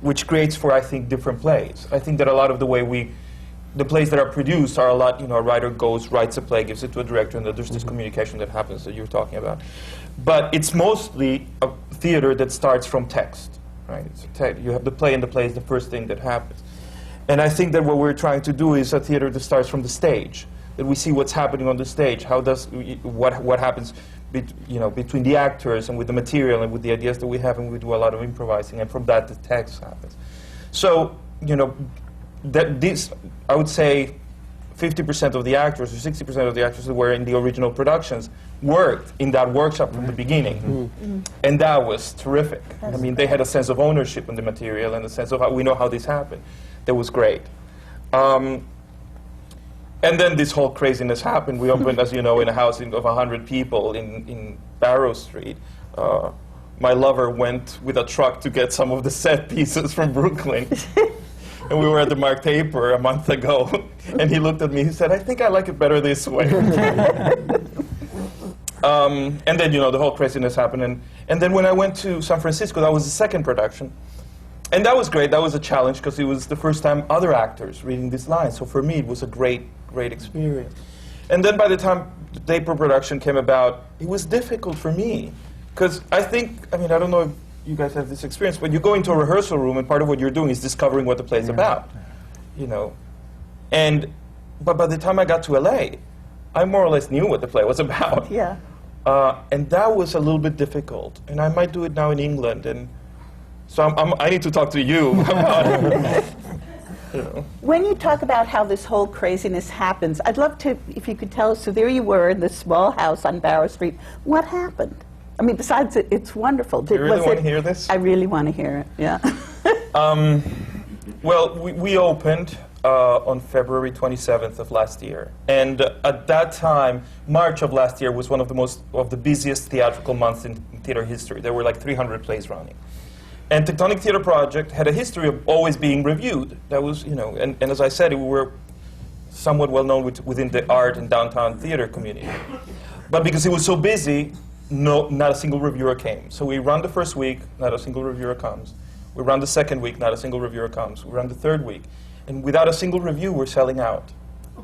which creates for, I think, different plays. I think that a lot of the plays that are produced are a lot, a writer goes, writes a play, gives it to a director, and then there's this communication that happens that you're talking about. But it's mostly a theater that starts from text, right? You have the play, and the play is the first thing that happens. And I think that what we're trying to do is a theater that starts from the stage, that we see what's happening on the stage, what happens between the actors and with the material and with the ideas that we have, and we do a lot of improvising, and from that the text happens. So, I would say 50% of the actors or 60% of the actors that were in the original productions worked in that workshop from the beginning. And that was terrific. I mean, they had a sense of ownership in the material and a sense of how we know how this happened. That was great. And then this whole craziness happened. We opened, as you know, in a house of 100 people in Barrow Street. My lover went with a truck to get some of the set pieces from Brooklyn. And we were at the Mark Taper a month ago. And he looked at me, he said, I think I like it better this way. And then, the whole craziness happened. And then when I went to San Francisco, that was the second production. And that was great. That was a challenge, because it was the first time other actors reading these lines. So for me, it was a great experience. And then by the time the Taper production came about, it was difficult for me. Because I don't know if you guys have this experience, but you go into a rehearsal room, and part of what you're doing is discovering what the play's about. But by the time I got to LA, I more or less knew what the play was about. Yeah. And that was a little bit difficult. And I might do it now in England. And so I need to talk to you about it. When you talk about how this whole craziness happens, I'd love to, if you could tell us, so there you were in this small house on Barrow Street. What happened? I mean, besides it's wonderful. Do you really want to hear this? I really want to hear it, yeah. Well, we opened on February 27th of last year. And at that time, March of last year was one of the busiest theatrical months in theater history. There were like 300 plays running. And Tectonic Theater Project had a history of always being reviewed. That was, and as I said, we were somewhat well known within the art and downtown theater community. But because it was so busy, not a single reviewer came. So we run the first week, not a single reviewer comes. We run the second week, not a single reviewer comes. We run the third week. And without a single review, we're selling out.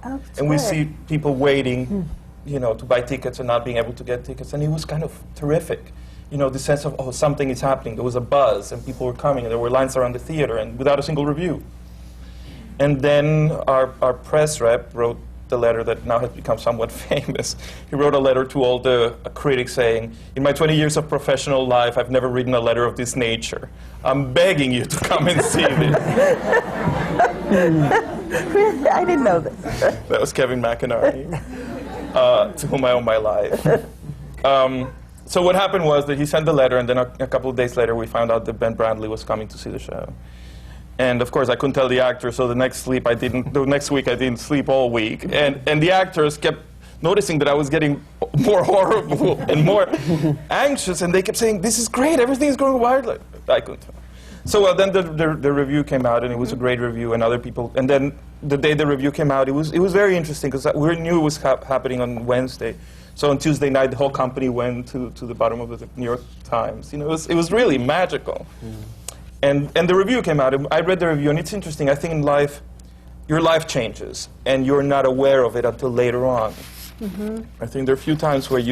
Oh, and we see people waiting, to buy tickets and not being able to get tickets. And it was kind of terrific. The sense of, something is happening. There was a buzz, and people were coming, and there were lines around the theater, and without a single review. And then our press rep wrote the letter that now has become somewhat famous. He wrote a letter to all the critics saying, in my 20 years of professional life, I've never written a letter of this nature. I'm begging you to come and see this. I didn't know this. That was Kevin McInerney, to whom I owe my life. So what happened was that he sent the letter, and then a couple of days later we found out that Ben Brantley was coming to see the show. And of course, I couldn't tell the actor, so the next week I didn't sleep all week. And the actors kept noticing that I was getting more horrible and more anxious, and they kept saying, "This is great, everything's going wild." I couldn't. So then the review came out, and it was a great review, and other people. And then the day the review came out, it was very interesting because we knew it was happening on Wednesday. So on Tuesday night, the whole company went to the bottom of the New York Times. You know, it was really magical. And the review came out. I read the review, and it's interesting. I think in life, your life changes, and you're not aware of it until later on. I think there are a few times where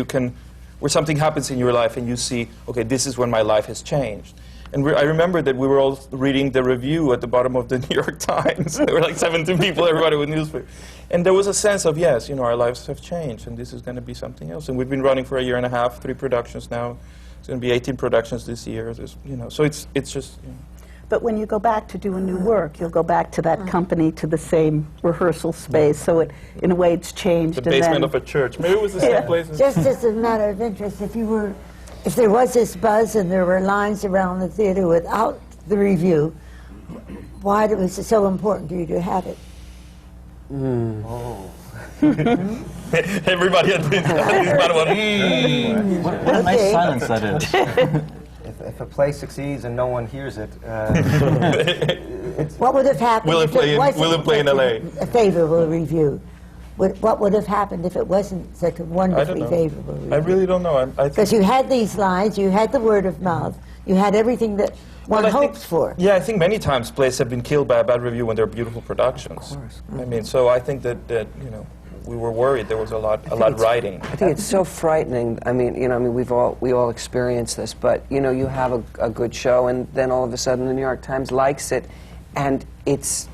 where something happens in your life, and you see, okay, this is when my life has changed. And I remember that we were all reading the review at the bottom of the New York Times. There were like 17 people, everybody with newspaper. And there was a sense of, yes, you know, our lives have changed, and this is going to be something else. And we've been running for a year and a half, 3 productions now. It's going to be 18 productions this year. You know, so it's just. You know. But when you go back to do a new work, you'll go back to that company, to the same rehearsal space. So in a way, it's changed. The basement of a church. Maybe it was the same place. Just as a matter of interest, if there was this buzz and there were lines around the theater without the review, why was it so important to you to have it? Everybody had been about one. What a nice silence that is. If a play succeeds and no one hears it, what would have happened will it if play in LA? A favorable review. What would have happened if it wasn't such a wonderfully favorable review? I really don't know. Because you had these lines, you had the word of mouth, you had everything that one hopes for. Yeah, I think many times plays have been killed by a bad review when they're beautiful productions. Of course. I mean, so I think that you know, we were worried there was a lot writing. I think it's so frightening. I mean, you know, we all experience this, but you know, you have a good show, and then all of a sudden the New York Times likes it, and it's.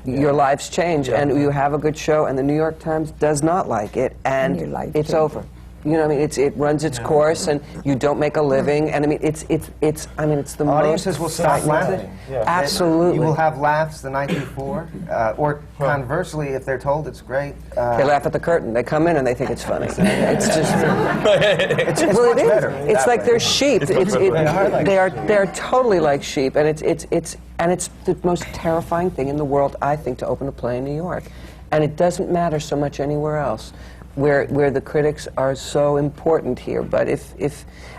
Your lives change, and you have a good show, and the New York Times does not like it, and it's over. You know, I mean, it runs its course, and you don't make a living, and I mean, it's the audiences most will stop laughing. Yeah. Absolutely, you will have laughs the night before, or conversely, if they're told it's great, they laugh at the curtain. They come in and they think it's funny. It's just it's well, much better. It's like they're sheep. They are totally like sheep, and it's the most terrifying thing in the world, I think, to open a play in New York, and it doesn't matter so much anywhere else. Where the critics are so important here. But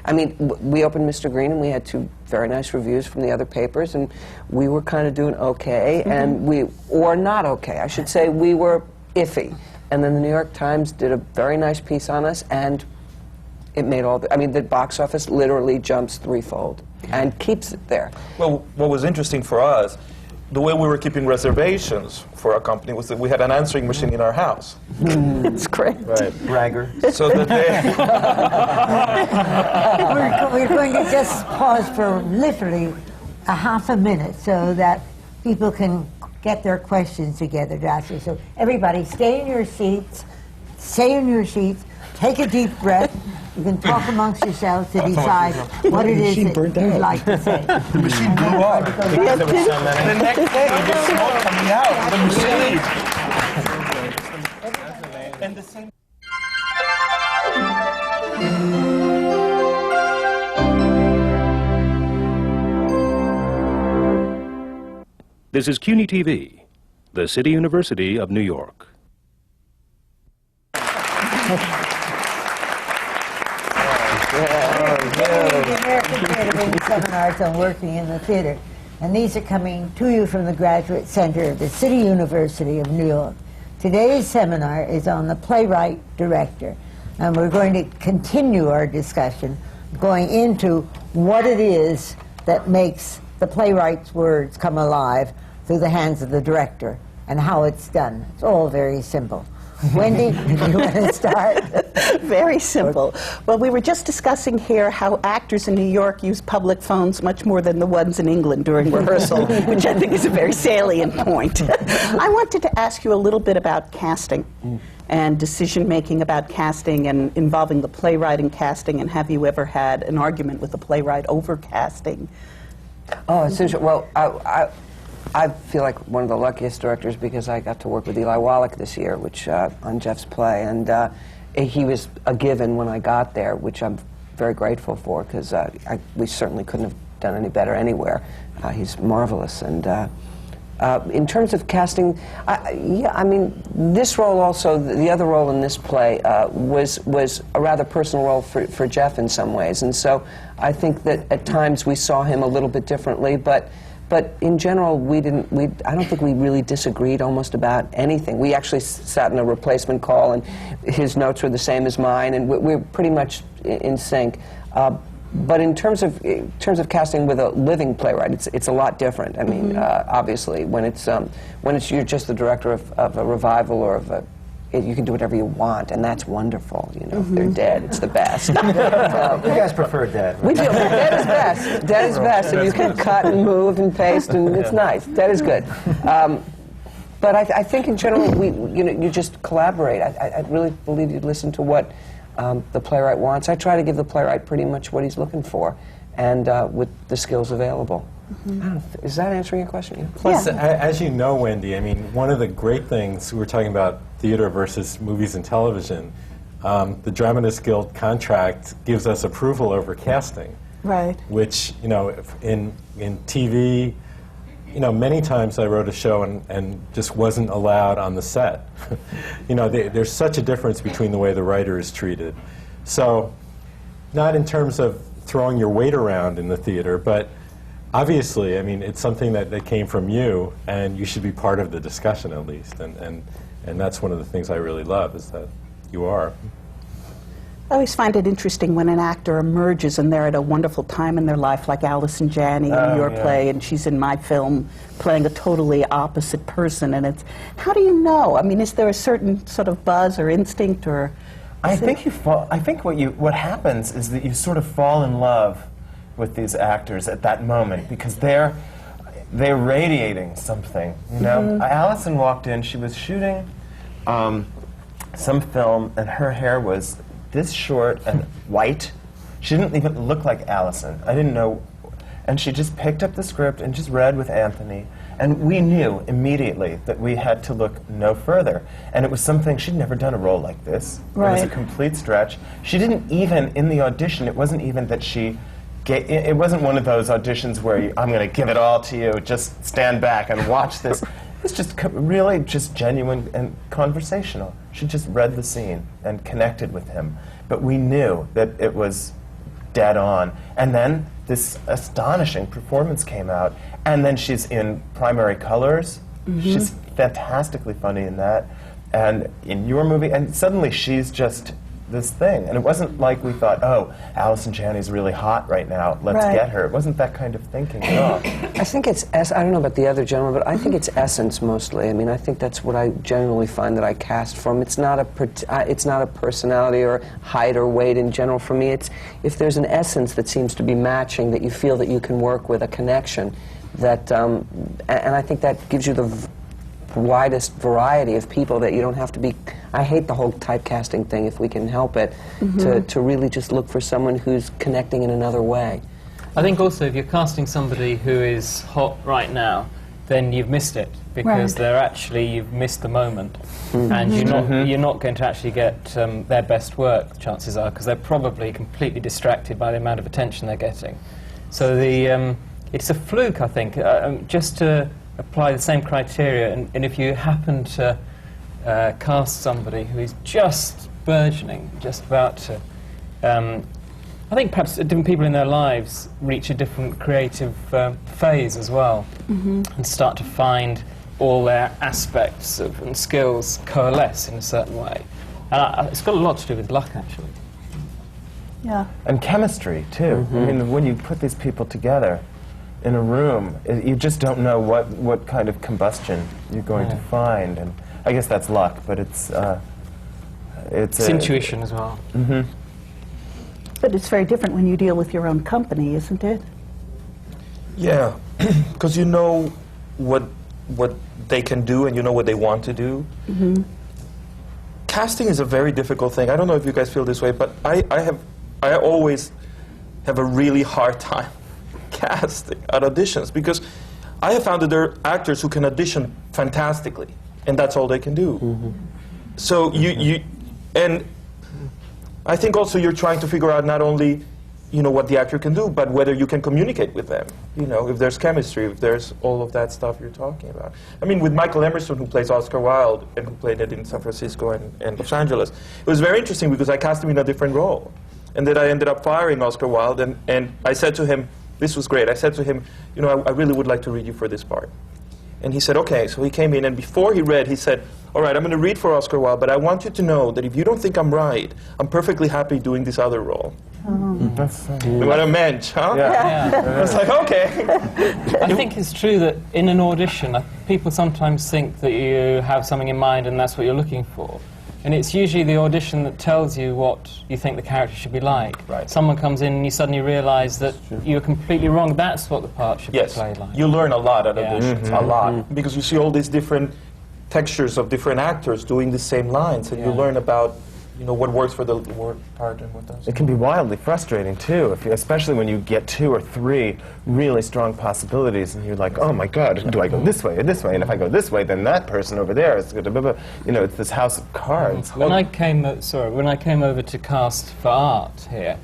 I mean, we opened Mr. Green and we had 2 very nice reviews from the other papers, and we were kind of doing okay, or not okay. I should say we were iffy. And then the New York Times did a very nice piece on us, and it made the box office literally jumps 3-fold and keeps it there. Well, what was interesting for us, the way we were keeping reservations for our company was that we had an answering machine in our house. It's great. Right. Bragger. So that We're going to just pause for literally a half a minute so that people can get their questions together to ask you. So everybody, stay in your seats. Take a deep breath. You can talk amongst yourselves to decide what it is that you'd like to say. the machine blew up. The next day, there's smoke coming out of the machine. And the same. This is CUNY TV, the City University of New York. The American Theatre Wing seminars on working in the theater. And these are coming to you from the Graduate Center of the City University of New York. Today's seminar is on the Playwright-director. And we're going to continue our discussion going into what it is that makes the playwright's words come alive through the hands of the director and how it's done. It's all very simple. Wendy, you want to start? Very simple. Well, we were just discussing here how actors in New York use public phones much more than the ones in England during rehearsal, which I think is a very salient point. I wanted to ask you a little bit about casting and decision-making about casting and involving the playwright in casting, and have you ever had an argument with the playwright over casting? Oh, it's interesting. Well, I feel like one of the luckiest directors because I got to work with Eli Wallach this year, which on Jeff's play, and he was a given when I got there, which I'm very grateful for because we certainly couldn't have done any better anywhere. He's marvelous. And in terms of casting, yeah, I mean, this role also, the other role in this play was a rather personal role for Jeff in some ways. And so I think that at times we saw him a little bit differently, but in general, I don't think we really disagreed almost about anything. We actually sat in a replacement call, and his notes were the same as mine, and we're pretty much in sync. But in terms of casting with a living playwright, it's a lot different. I mean, obviously, when it's you're just the director of a revival or of a, you can do whatever you want, and that's wonderful. You know, if they're dead, it's the best. You guys prefer dead, right? We do. Dead is best. Dead is best, and you can cut and move and paste, and it's nice. Dead is good. But I think in general, you just collaborate. I really believe you listen to what the playwright wants. I try to give the playwright pretty much what he's looking for, and with the skills available. Is that answering your question? Plus, as you know, Wendy, I mean, one of the great things, we're talking about theater versus movies and television, the Dramatists Guild contract gives us approval over casting. Right. Which, you know, in TV, you know, many times I wrote a show and just wasn't allowed on the set. You know, there's such a difference between the way the writer is treated. So, not in terms of throwing your weight around in the theater, but obviously, I mean, it's something that came from you, and you should be part of the discussion at least. And that's one of the things I really love, is that you are. I always find it interesting when an actor emerges and they're at a wonderful time in their life, like Allison Janney in your play, and she's in my film playing a totally opposite person. And it's, how do you know? I mean, is there a certain sort of buzz or instinct, or? I think what happens is that you sort of fall in love with these actors at that moment, because they're radiating something, you know? Allison walked in, she was shooting some film, and her hair was this short and white. She didn't even look like Allison. I didn't know. And she just picked up the script and just read with Anthony. And we knew immediately that we had to look no further. And it was something, she'd never done a role like this. Right. It was a complete stretch. She didn't even, in the audition, it wasn't even that she, it wasn't one of those auditions where I'm going to give it all to you, just stand back and watch this. It was just really just genuine and conversational. She just read the scene and connected with him. But we knew that it was dead on. And then this astonishing performance came out. And then she's in primary colors. She's fantastically funny in that. And in your movie, and suddenly she's just this thing. And it wasn't like we thought, oh, Allison Janney's really hot right now, let's get her. It wasn't that kind of thinking at all. I think it's, I don't know about the other gentlemen, but I think it's essence mostly. I mean, I think that's what I generally find that I cast from. It's not a personality or height or weight in general for me. It's if there's an essence that seems to be matching, that you feel that you can work with, a connection, that, and I think that gives you the widest variety of people, that you don't have to be, I hate the whole typecasting thing if we can help it, to really just look for someone who's connecting in another way. I think also if you're casting somebody who is hot right now, then you've missed it, because they're actually, you've missed the moment, and you're not going to actually get their best work, chances are, because they're probably completely distracted by the amount of attention they're getting. So it's a fluke, I think, just to apply the same criteria, and if you happen to cast somebody who is just burgeoning, just about to, I think perhaps different people in their lives reach a different creative phase as well, and start to find all their aspects and skills coalesce in a certain way. And it's got a lot to do with luck, actually. Yeah. And chemistry, too. I mean, when you put these people together in a room, you just don't know what kind of combustion you're going to find. And I guess that's luck, but it's intuition as well. But it's very different when you deal with your own company, isn't it? Yeah, because you know what they can do and you know what they want to do. Casting is a very difficult thing. I don't know if you guys feel this way, but I always have a really hard time casting at auditions, because I have found that there are actors who can audition fantastically, and that's all they can do. So and I think also you're trying to figure out not only you know, what the actor can do, but whether you can communicate with them, you know, if there's chemistry, if there's all of that stuff you're talking about. I mean, with Michael Emerson, who plays Oscar Wilde, and who played it in San Francisco and Los Angeles, it was very interesting because I cast him in a different role. And then I ended up firing Oscar Wilde, and I said to him, this was great, I said to him, you know, I really would like to read you for this part. And he said, okay. So he came in, and before he read, he said, all right, I'm going to read for Oscar Wilde, but I want you to know that if you don't think I'm right, I'm perfectly happy doing this other role. That's What a mensch, huh? yeah. I was like, okay. I think it's true that in an audition, people sometimes think that you have something in mind and that's what you're looking for. And it's usually the audition that tells you what you think the character should be like. Right. Someone comes in and you suddenly realise that you're completely wrong. That's what the part should Yes, be played like. you learn a lot at Yeah. auditions, a lot, because you see all these different textures of different actors doing the same lines, and you learn about, you know, what works for the part and what doesn't. It can be wildly frustrating too, especially when you get 2 or 3 really strong possibilities, and you're like, "Oh my God, do I go this way or this way? And if I go this way, then that person over there is going to." You know, it's this house of cards. When I came over to cast for art here,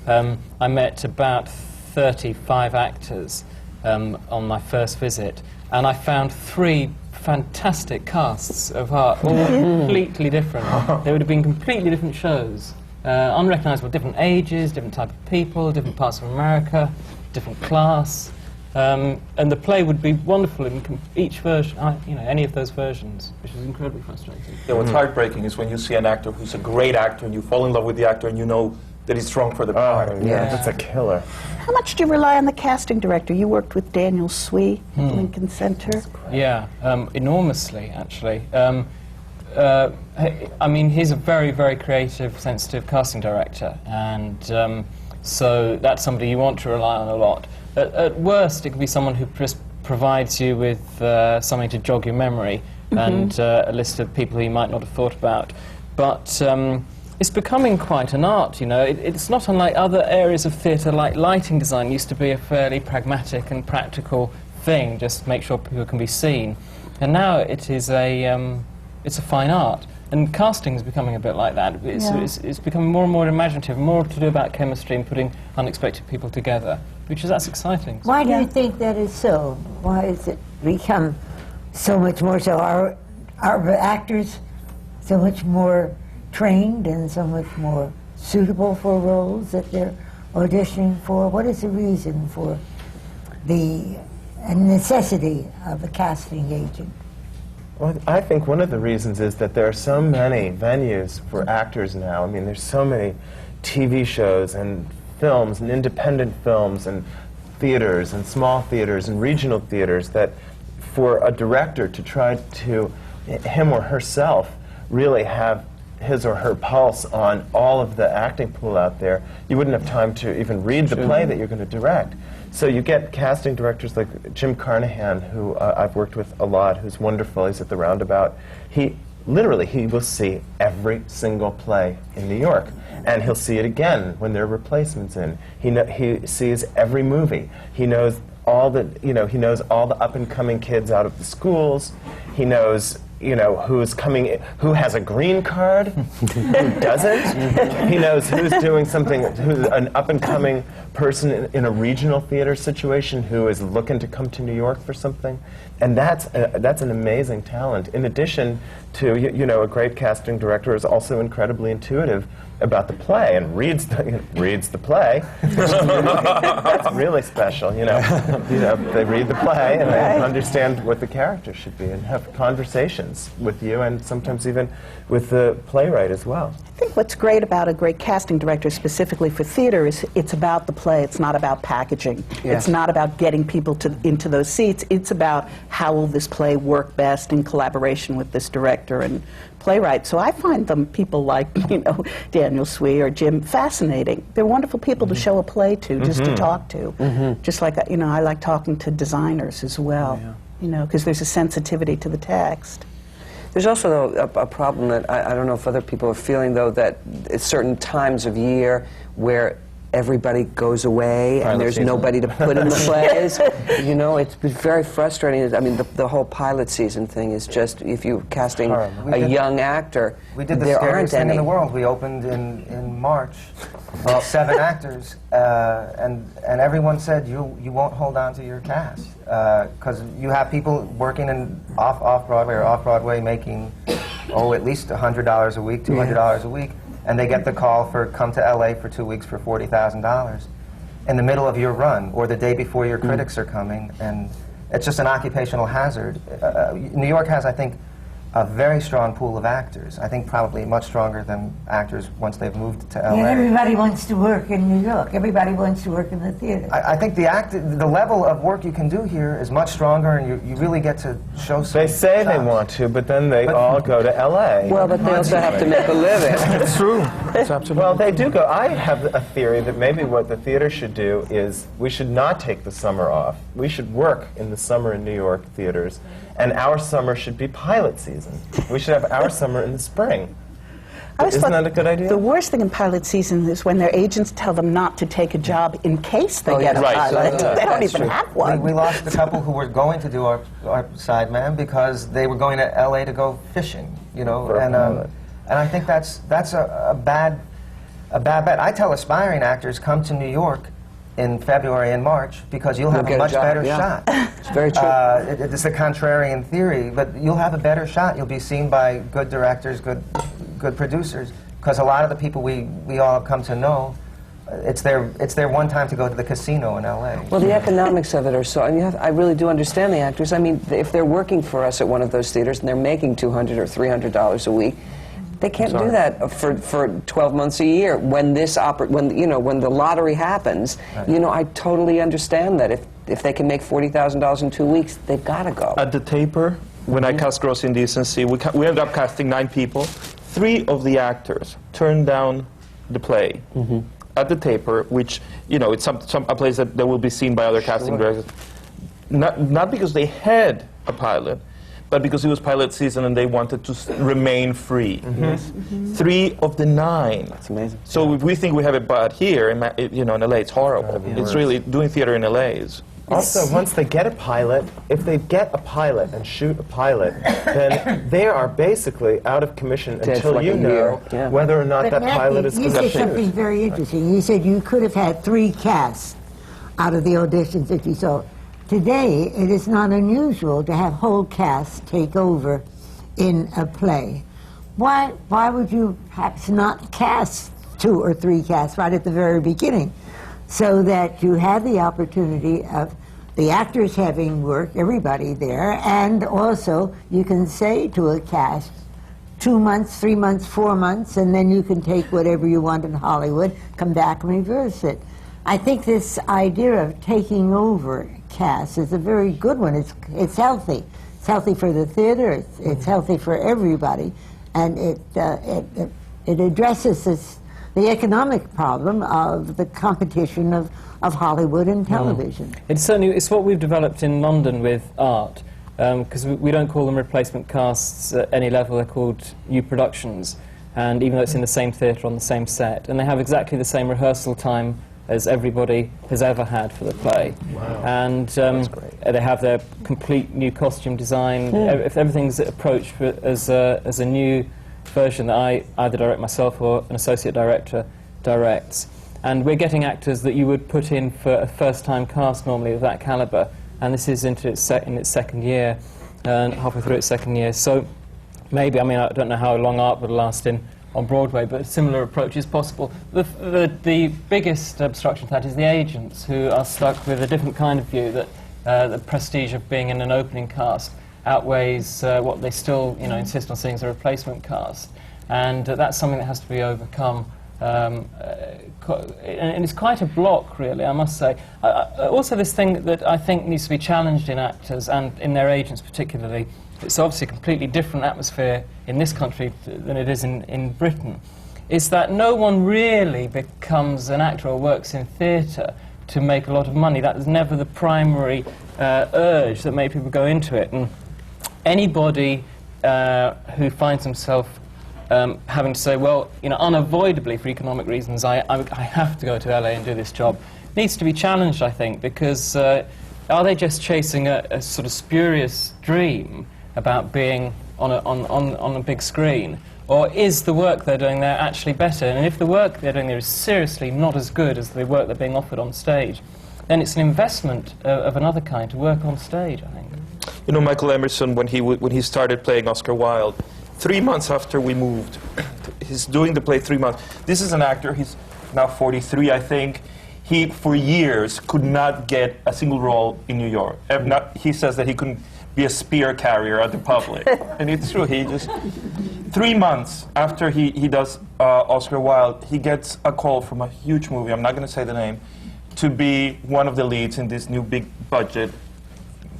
I met about 35 actors on my first visit, and I found 3 fantastic casts of art, all completely different. They would have been completely different shows, unrecognisable, different ages, different type of people, different parts of America, different class, and the play would be wonderful in each version, you know, any of those versions, which is incredibly frustrating. Yeah, what's heartbreaking is when you see an actor who's a great actor, and you fall in love with the actor, and you know that he's strong for the part. Oh, yeah, that's a killer. How much do you rely on the casting director? You worked with Daniel Swee at Lincoln Center. Yeah, enormously, actually. I mean, he's a very, very creative, sensitive casting director, and so that's somebody you want to rely on a lot. At worst, it could be someone who just provides you with something to jog your memory and a list of people who you might not have thought about. But it's becoming quite an art, you know. It's not unlike other areas of theatre, like lighting design used to be a fairly pragmatic and practical thing, just make sure people can be seen. And now it is it's a fine art. And casting is becoming a bit like that. It's becoming more and more imaginative, more to do about chemistry and putting unexpected people together, that's exciting. Why do you think that is so? Why has it become so much more so? Are actors so much more trained and so much more suitable for roles that they're auditioning for? What is the reason for the necessity of a casting agent? Well, I think one of the reasons is that there are so many venues for actors now. I mean, there's so many TV shows and films and independent films and theaters and small theaters and regional theaters that for a director to try to, him or herself, really have his or her pulse on all of the acting pool out there, you wouldn't have time to even read the play that you're going to direct. So you get casting directors like Jim Carnahan, who I've worked with a lot, who's wonderful. He's at the Roundabout. He will see every single play in New York, and he'll see it again when there are replacements in. He sees every movie. He knows all the, he knows all the up-and-coming kids out of the schools. He knows, who's coming, who has a green card, who doesn't. He knows who's doing something, who's an up-and-coming person in a regional theater situation who is looking to come to New York for something. And that's an amazing talent. In addition to, a great casting director is also incredibly intuitive about the play and reads the play. That's really special, They read the play and they understand what the character should be and have conversations with you and sometimes even with the playwright as well. I think what's great about a great casting director, specifically for theater, is it's about the play. It's not about packaging. Yes. It's not about getting people into those seats. It's about how will this play work best in collaboration with this director and playwright. So I find people like, Daniel Swee or Jim fascinating. They're wonderful people to show a play to, just to talk to. Just like, I like talking to designers as well, because there's a sensitivity to the text. There's also a problem that I don't know if other people are feeling, though, that at certain times of year where everybody goes away and there's nobody to put in the plays. You know, it's very frustrating. I mean, the whole pilot season thing is just, if you're casting a young actor, we did the there scariest aren't thing any. in the world. We opened in March, 7 actors, and everyone said you won't hold on to your cast because you have people working in off Broadway or off Broadway making at least $100 a week, $200 a week. And they get the call for come to LA for 2 weeks for $40,000 in the middle of your run or the day before your critics are coming, and it's just an occupational hazard. New York has, I think, a very strong pool of actors. I think probably much stronger than actors once they've moved to LA. Yeah, everybody wants to work in New York. Everybody wants to work in the theater. I think the level of work you can do here is much stronger, and you really get to show some They say they chops. want to, but then they all go to L.A. Well, but they also have to make a living. It's true. It's absolutely. Well, they do go. I have a theory that maybe what the theater should do is we should not take the summer off. We should work in the summer in New York theaters, and our summer should be pilot season. We should have our summer in the spring. Isn't that a good idea? The worst thing in pilot season is when their agents tell them not to take a job in case they get a pilot. They don't even have one. We lost a couple who were going to do our sideman because they were going to LA to go fishing, you know, and I think that's a bad bet. I tell aspiring actors, come to New York in February and March because you'll have a much better shot. It's very true. It's a contrarian theory, but you'll have a better shot. You'll be seen by good directors, good producers, because a lot of the people we all have come to know, it's their one time to go to the casino in LA. Well, the economics of it are so, and I really do understand the actors. I mean, if they're working for us at one of those theaters and they're making $200 or $300 a week, they can't do that for 12 months a year. When when the lottery happens, you know, I totally understand that if they can make $40,000 in 2 weeks, they've got to go. At the taper, when I cast Gross Indecency, we ended up casting 9 people. 3 of the actors turned down the play at the taper, which, you know, it's a place that will be seen by other casting directors. Not because they had a pilot, but because it was pilot season and they wanted to remain free. 3 of the 9. That's amazing. So if we think we have it bad here, in LA, it's horrible. It's really, doing theater in LA is... Also, once they get a pilot, if they get a pilot and shoot a pilot, then they are basically out of commission until like you a know year. whether or not But that Matthew, pilot is you going to said something shoot. very interesting. You said you could have had 3 casts out of the auditions that you saw. Today, it is not unusual to have whole casts take over in a play. Why would you perhaps not cast 2 or 3 casts right at the very beginning, so that you have the opportunity of the actors having work, everybody there, and also you can say to a cast, 2 months, 3 months, 4 months, and then you can take whatever you want in Hollywood, come back and reverse it. I think this idea of taking over casts is a very good one. It's healthy. It's healthy for the theater. It's healthy for everybody, and it addresses the economic problem of the competition of Hollywood and television. It's what we've developed in London with art, because we don't call them replacement casts at any level. They're called new productions, and even though it's in the same theatre on the same set, and they have exactly the same rehearsal time as everybody has ever had for the play. Wow. And they have their complete new costume design. If everything's approached as a new version that I either direct myself or an associate director directs. And we're getting actors that you would put in for a first-time cast normally of that caliber, and this is into in its second year, and halfway through its second year. So maybe, I mean, I don't know how long art would last on Broadway, but a similar approach is possible. The biggest obstruction to that is the agents, who are stuck with a different kind of view that the prestige of being in an opening cast outweighs what they still, insist on seeing as a replacement cast, and that's something that has to be overcome. And it's quite a block, really, I must say. Also, this thing that I think needs to be challenged in actors and in their agents particularly. It's obviously a completely different atmosphere in this country than it is in Britain, is that no one really becomes an actor or works in theatre to make a lot of money. That is never the primary urge that made people go into it. And anybody who finds himself having to say, well, you know, unavoidably for economic reasons, I have to go to LA and do this job, needs to be challenged, I think, because are they just chasing a sort of spurious dream about being on a big screen? Or is the work they're doing there actually better? And if the work they're doing there is seriously not as good as the work they're being offered on stage, then it's an investment of another kind to work on stage, I think. You know, Michael Emerson, when he started playing Oscar Wilde, 3 months after we moved, he's doing the play 3 months. This is an actor, he's now 43, I think. He, for years, could not get a single role in New York. He says that he couldn't be a spear carrier at the public. And it's true, he just... 3 months after he does Oscar Wilde, he gets a call from a huge movie, I'm not going to say the name, to be one of the leads in this new big budget,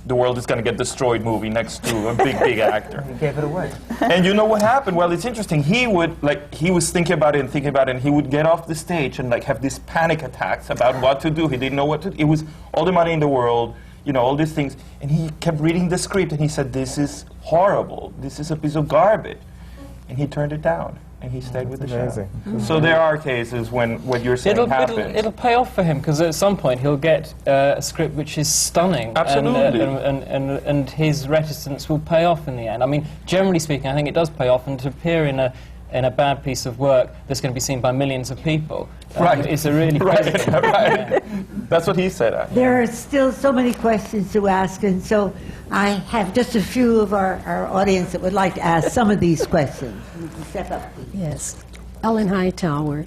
the world is going to get destroyed movie next to a big actor. He gave it away. And you know what happened? Well, it's interesting. He was thinking about it, and he would get off the stage and like have these panic attacks about what to do. He didn't know what to do. It was all the money in the world, you know, all these things. And he kept reading the script, and he said, this is horrible. This is a piece of garbage. And he turned it down, and he stayed with the show. So there are cases when what you're saying happens. It'll pay off for him, because at some point he'll get a script which is stunning. Absolutely. And his reticence will pay off in the end. I mean, generally speaking, I think it does pay off, and to appear in a bad piece of work that's going to be seen by millions of people is a really right. Right. That's what he said, actually. There are still so many questions to ask, and so I have just a few of our audience that would like to ask some of these questions. You can step up, please. Yes. Ellen Hightower.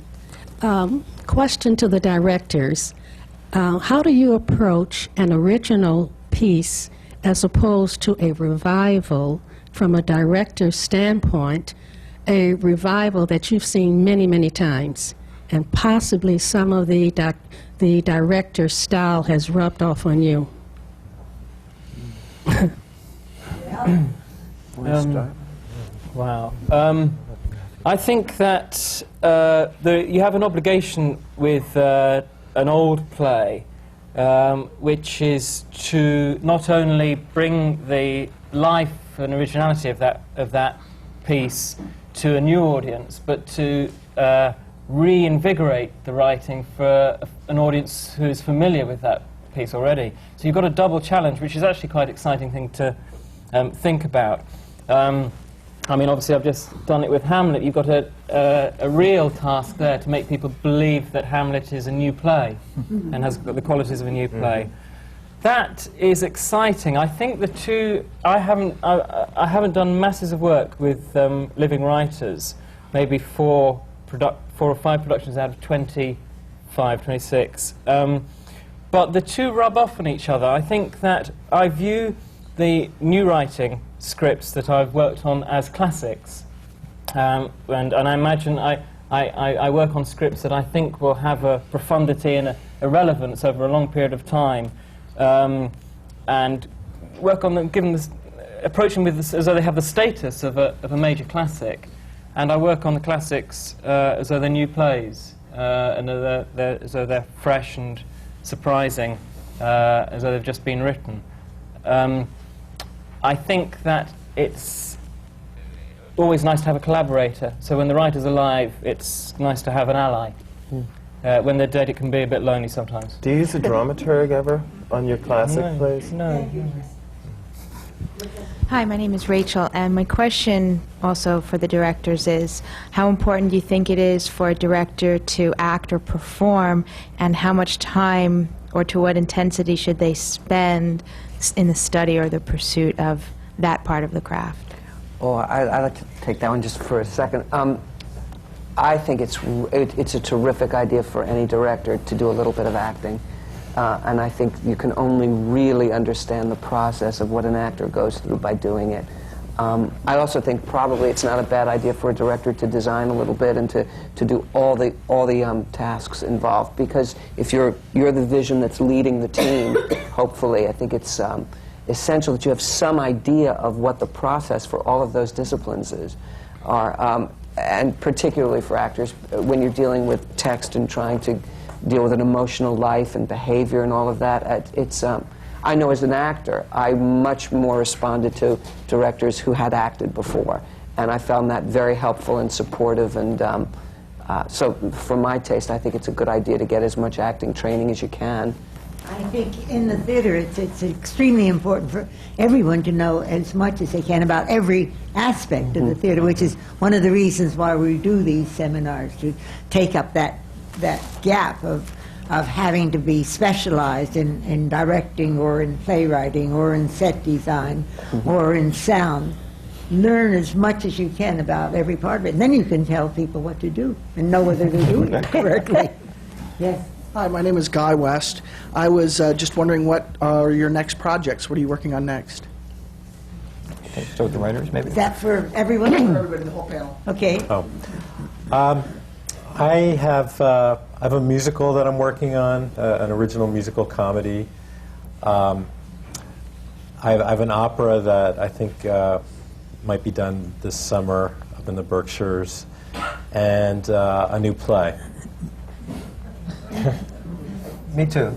Question to the directors. How do you approach an original piece as opposed to a revival from a director's standpoint, a revival that you've seen many, many times, and possibly some of the director's style has rubbed off on you? Wow. I think that you have an obligation with an old play, which is to not only bring the life and originality of that piece to a new audience, but to reinvigorate the writing for an audience who is familiar with that piece already. So you've got a double challenge, which is actually quite an exciting thing to think about. I mean, obviously, I've just done it with Hamlet. You've got a real task there to make people believe that Hamlet is a new play and has got the qualities of a new play. That is exciting. I think the two... I haven't done masses of work with living writers, maybe 4 or 5 productions out of 25, 26. But the two rub off on each other. I think that I view the new writing scripts that I've worked on as classics. And I imagine I work on scripts that I think will have a profundity and a relevance over a long period of time. And work on them, approach them with as though they have the status of a major classic. And I work on the classics as though they're new plays, and as though they're fresh and surprising, as though they've just been written. I think that it's always nice to have a collaborator. So when the writer's alive, it's nice to have an ally. When they're dead, it can be a bit lonely sometimes. Do you use a dramaturg ever on your classic plays? No. Hi, my name is Rachel, and my question also for the directors is, how important do you think it is for a director to act or perform, and how much time or to what intensity should they spend in the study or the pursuit of that part of the craft? Oh, I'd like to take that one just for a second. I think it's a terrific idea for any director to do a little bit of acting. And I think you can only really understand the process of what an actor goes through by doing it. I also think probably it's not a bad idea for a director to design a little bit and to do all the tasks involved, because if you're the vision that's leading the team, hopefully, I think it's essential that you have some idea of what the process for all of those disciplines are, and particularly for actors when you're dealing with text and trying to deal with an emotional life and behavior and all of that. I know as an actor, I much more responded to directors who had acted before. And I found that very helpful and supportive, and so for my taste, I think it's a good idea to get as much acting training as you can. I think in the theater it's extremely important for everyone to know as much as they can about every aspect of the theater, which is one of the reasons why we do these seminars, to take up that gap of having to be specialized in directing or in playwriting or in set design or in sound. Learn as much as you can about every part of it, and then you can tell people what to do and know whether they're doing it correctly. Yes. Hi, my name is Guy West. I was just wondering, what are your next projects? What are you working on next? Okay, start with the writers, maybe. Is that for everyone? For everybody, the whole panel. Okay. I have a musical that I'm working on, an original musical comedy. I have an opera that I think might be done this summer up in the Berkshires, and a new play. Me too.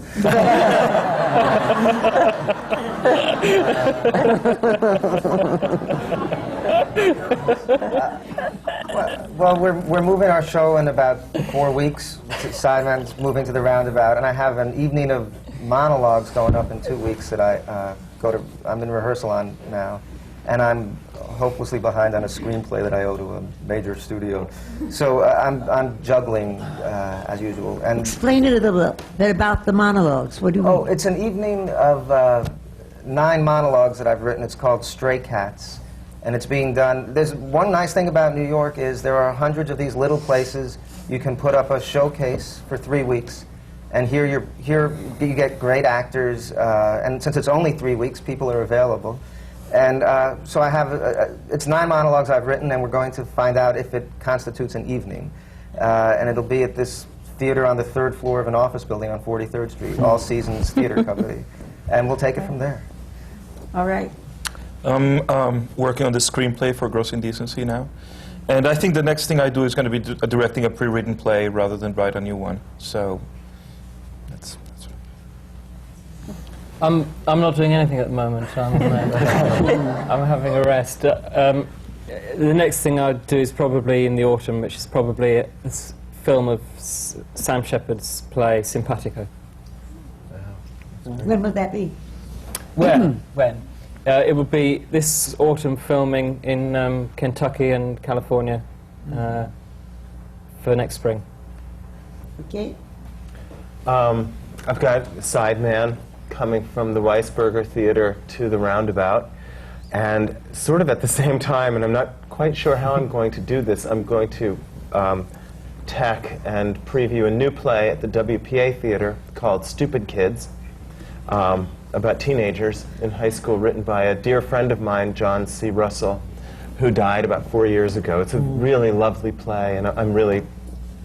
Well, we're moving our show in about 4 weeks. Sideman's moving to the Roundabout, and I have an evening of monologues going up in 2 weeks that I'm in rehearsal on now, and I'm hopelessly behind on a screenplay that I owe to a major studio. So I'm juggling as usual. And explain it a little bit about the monologues. What do you mean? Oh, it's an evening of 9 monologues that I've written. It's called Stray Cats, and it's being done. There's one nice thing about New York is there are hundreds of these little places. You can put up a showcase for 3 weeks, and here you get great actors. And since it's only 3 weeks, people are available. And so I have, it's 9 monologues I've written, and we're going to find out if it constitutes an evening. And it'll be at this theater on the 3rd floor of an office building on 43rd Street, All Seasons Theater Company. And we'll take it from there. All right. I'm working on the screenplay for Gross Indecency now. And I think the next thing I do is going to be directing a pre-written play rather than write a new one. So that's I'm not doing anything at the moment. I'm having a rest. The next thing I'd do is probably in the autumn, which is probably a film of Sam Shepard's play, Simpatico. When will that be? When? It would be this autumn, filming in Kentucky and California for next spring. Okay. I've got Sideman coming from the Weisberger Theater to the Roundabout, and sort of at the same time, and I'm not quite sure how I'm going to do this, I'm going to tech and preview a new play at the WPA Theater called Stupid Kids, about teenagers in high school, written by a dear friend of mine, John C. Russell, who died about 4 years ago. It's a really lovely play, and I'm really,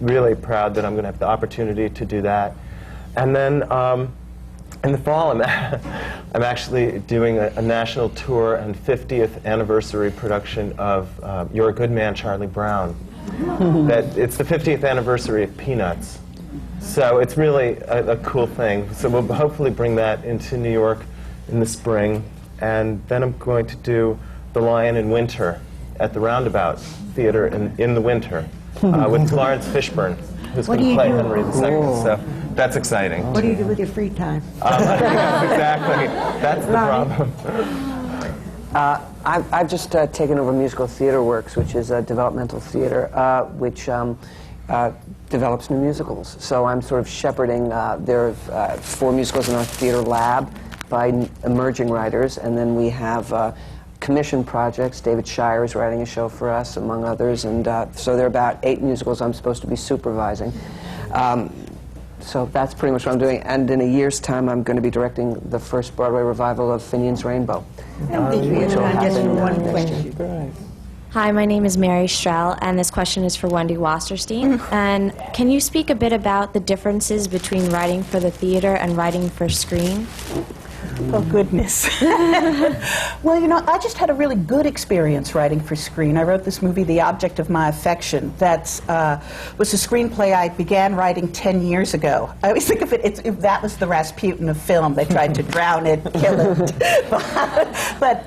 really proud that I'm going to have the opportunity to do that. And then in the fall, I'm actually doing a national tour and 50th anniversary production of You're a Good Man, Charlie Brown. It's the 50th anniversary of Peanuts. So it's really a cool thing. So we'll hopefully bring that into New York in the spring. And then I'm going to do The Lion in Winter at the Roundabout Theater in the winter with Lawrence Fishburne, who's going to play Henry II. So that's exciting. What do you do with your free time? Exactly. That's the problem. I've just taken over Musical Theater Works, which is a developmental theater, which develops new musicals. So I'm sort of shepherding. There are 4 musicals in our theater lab by emerging writers, and then we have commission projects. David Shire is writing a show for us, among others, and so there are about 8 musicals I'm supposed to be supervising. So that's pretty much what I'm doing. And in a year's time, I'm going to be directing the first Broadway revival of Finian's Rainbow. Hi, my name is Mary Strell, and this question is for Wendy Wasserstein. And can you speak a bit about the differences between writing for the theater and writing for screen? Oh, goodness. Well, you know, I just had a really good experience writing for screen. I wrote this movie, The Object of My Affection. That was a screenplay I began writing 10 years ago. I always think of it, if that was the Rasputin of film. They tried to drown it, kill it.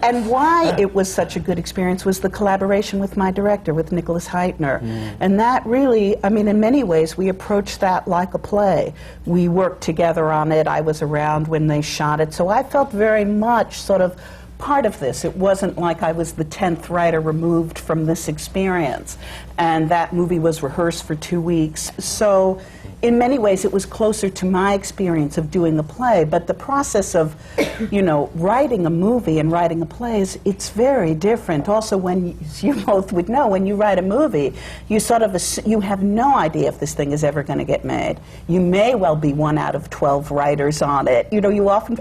And why it was such a good experience was the collaboration with my director, with Nicholas Heitner. And that really, I mean, in many ways, we approached that like a play. We worked together on it. I was around when they shot it. So I felt very much sort of part of this. It wasn't like I was the 10th writer removed from this experience. And that movie was rehearsed for 2 weeks. So in many ways, it was closer to my experience of doing a play. But the process of, you know, writing a movie and writing a play it's very different. Also, when you both would know, when you write a movie, you sort of you have no idea if this thing is ever going to get made. You may well be 1 out of 12 writers on it. You know, you often.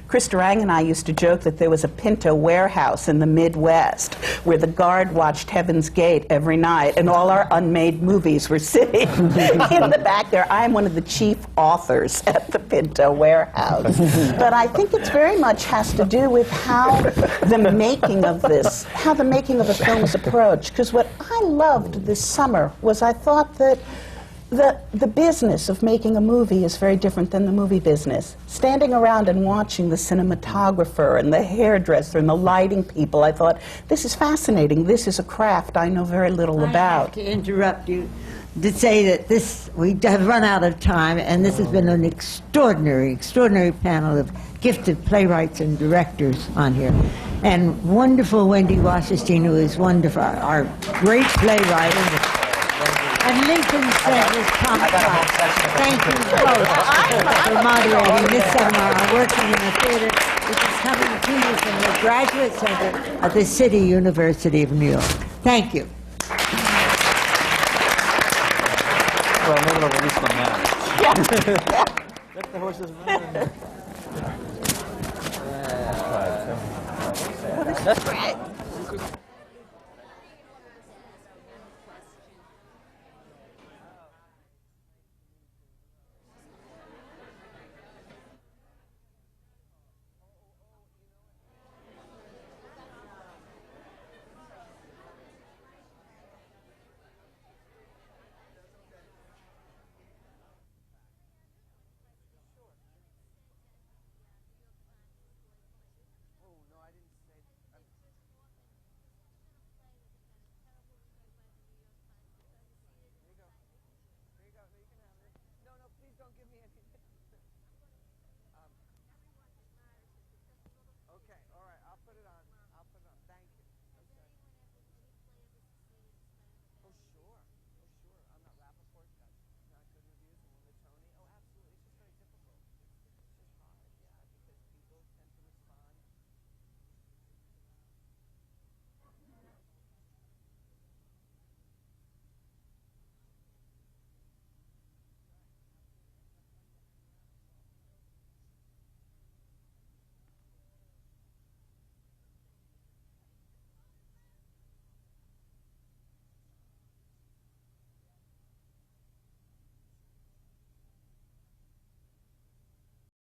Chris Durang and I used to joke that there was a Pinto warehouse in the Midwest where the guard watched Heaven's Gate every night, and all our unmade movies were sitting in the back there. I am one of the chief authors at the Pinto warehouse. But I think it very much has to do with how the making of a film is approached. Because what I loved this summer was I thought that the business of making a movie is very different than the movie business. Standing around and watching the cinematographer and the hairdresser and the lighting people, I thought, this is fascinating. This is a craft I know very little about. I have to interrupt you to say that we have run out of time, and this has been an extraordinary panel of gifted playwrights and directors on here. And wonderful Wendy Wasserstein, who is wonderful, our great playwright. And Lincoln Center Thomas. Thank you both for moderating this seminar on working in the theater, which is coming to you from the Graduate Center at the City University of New York. Thank you. Well, maybe I'll release them now. Let the horses run. That's great.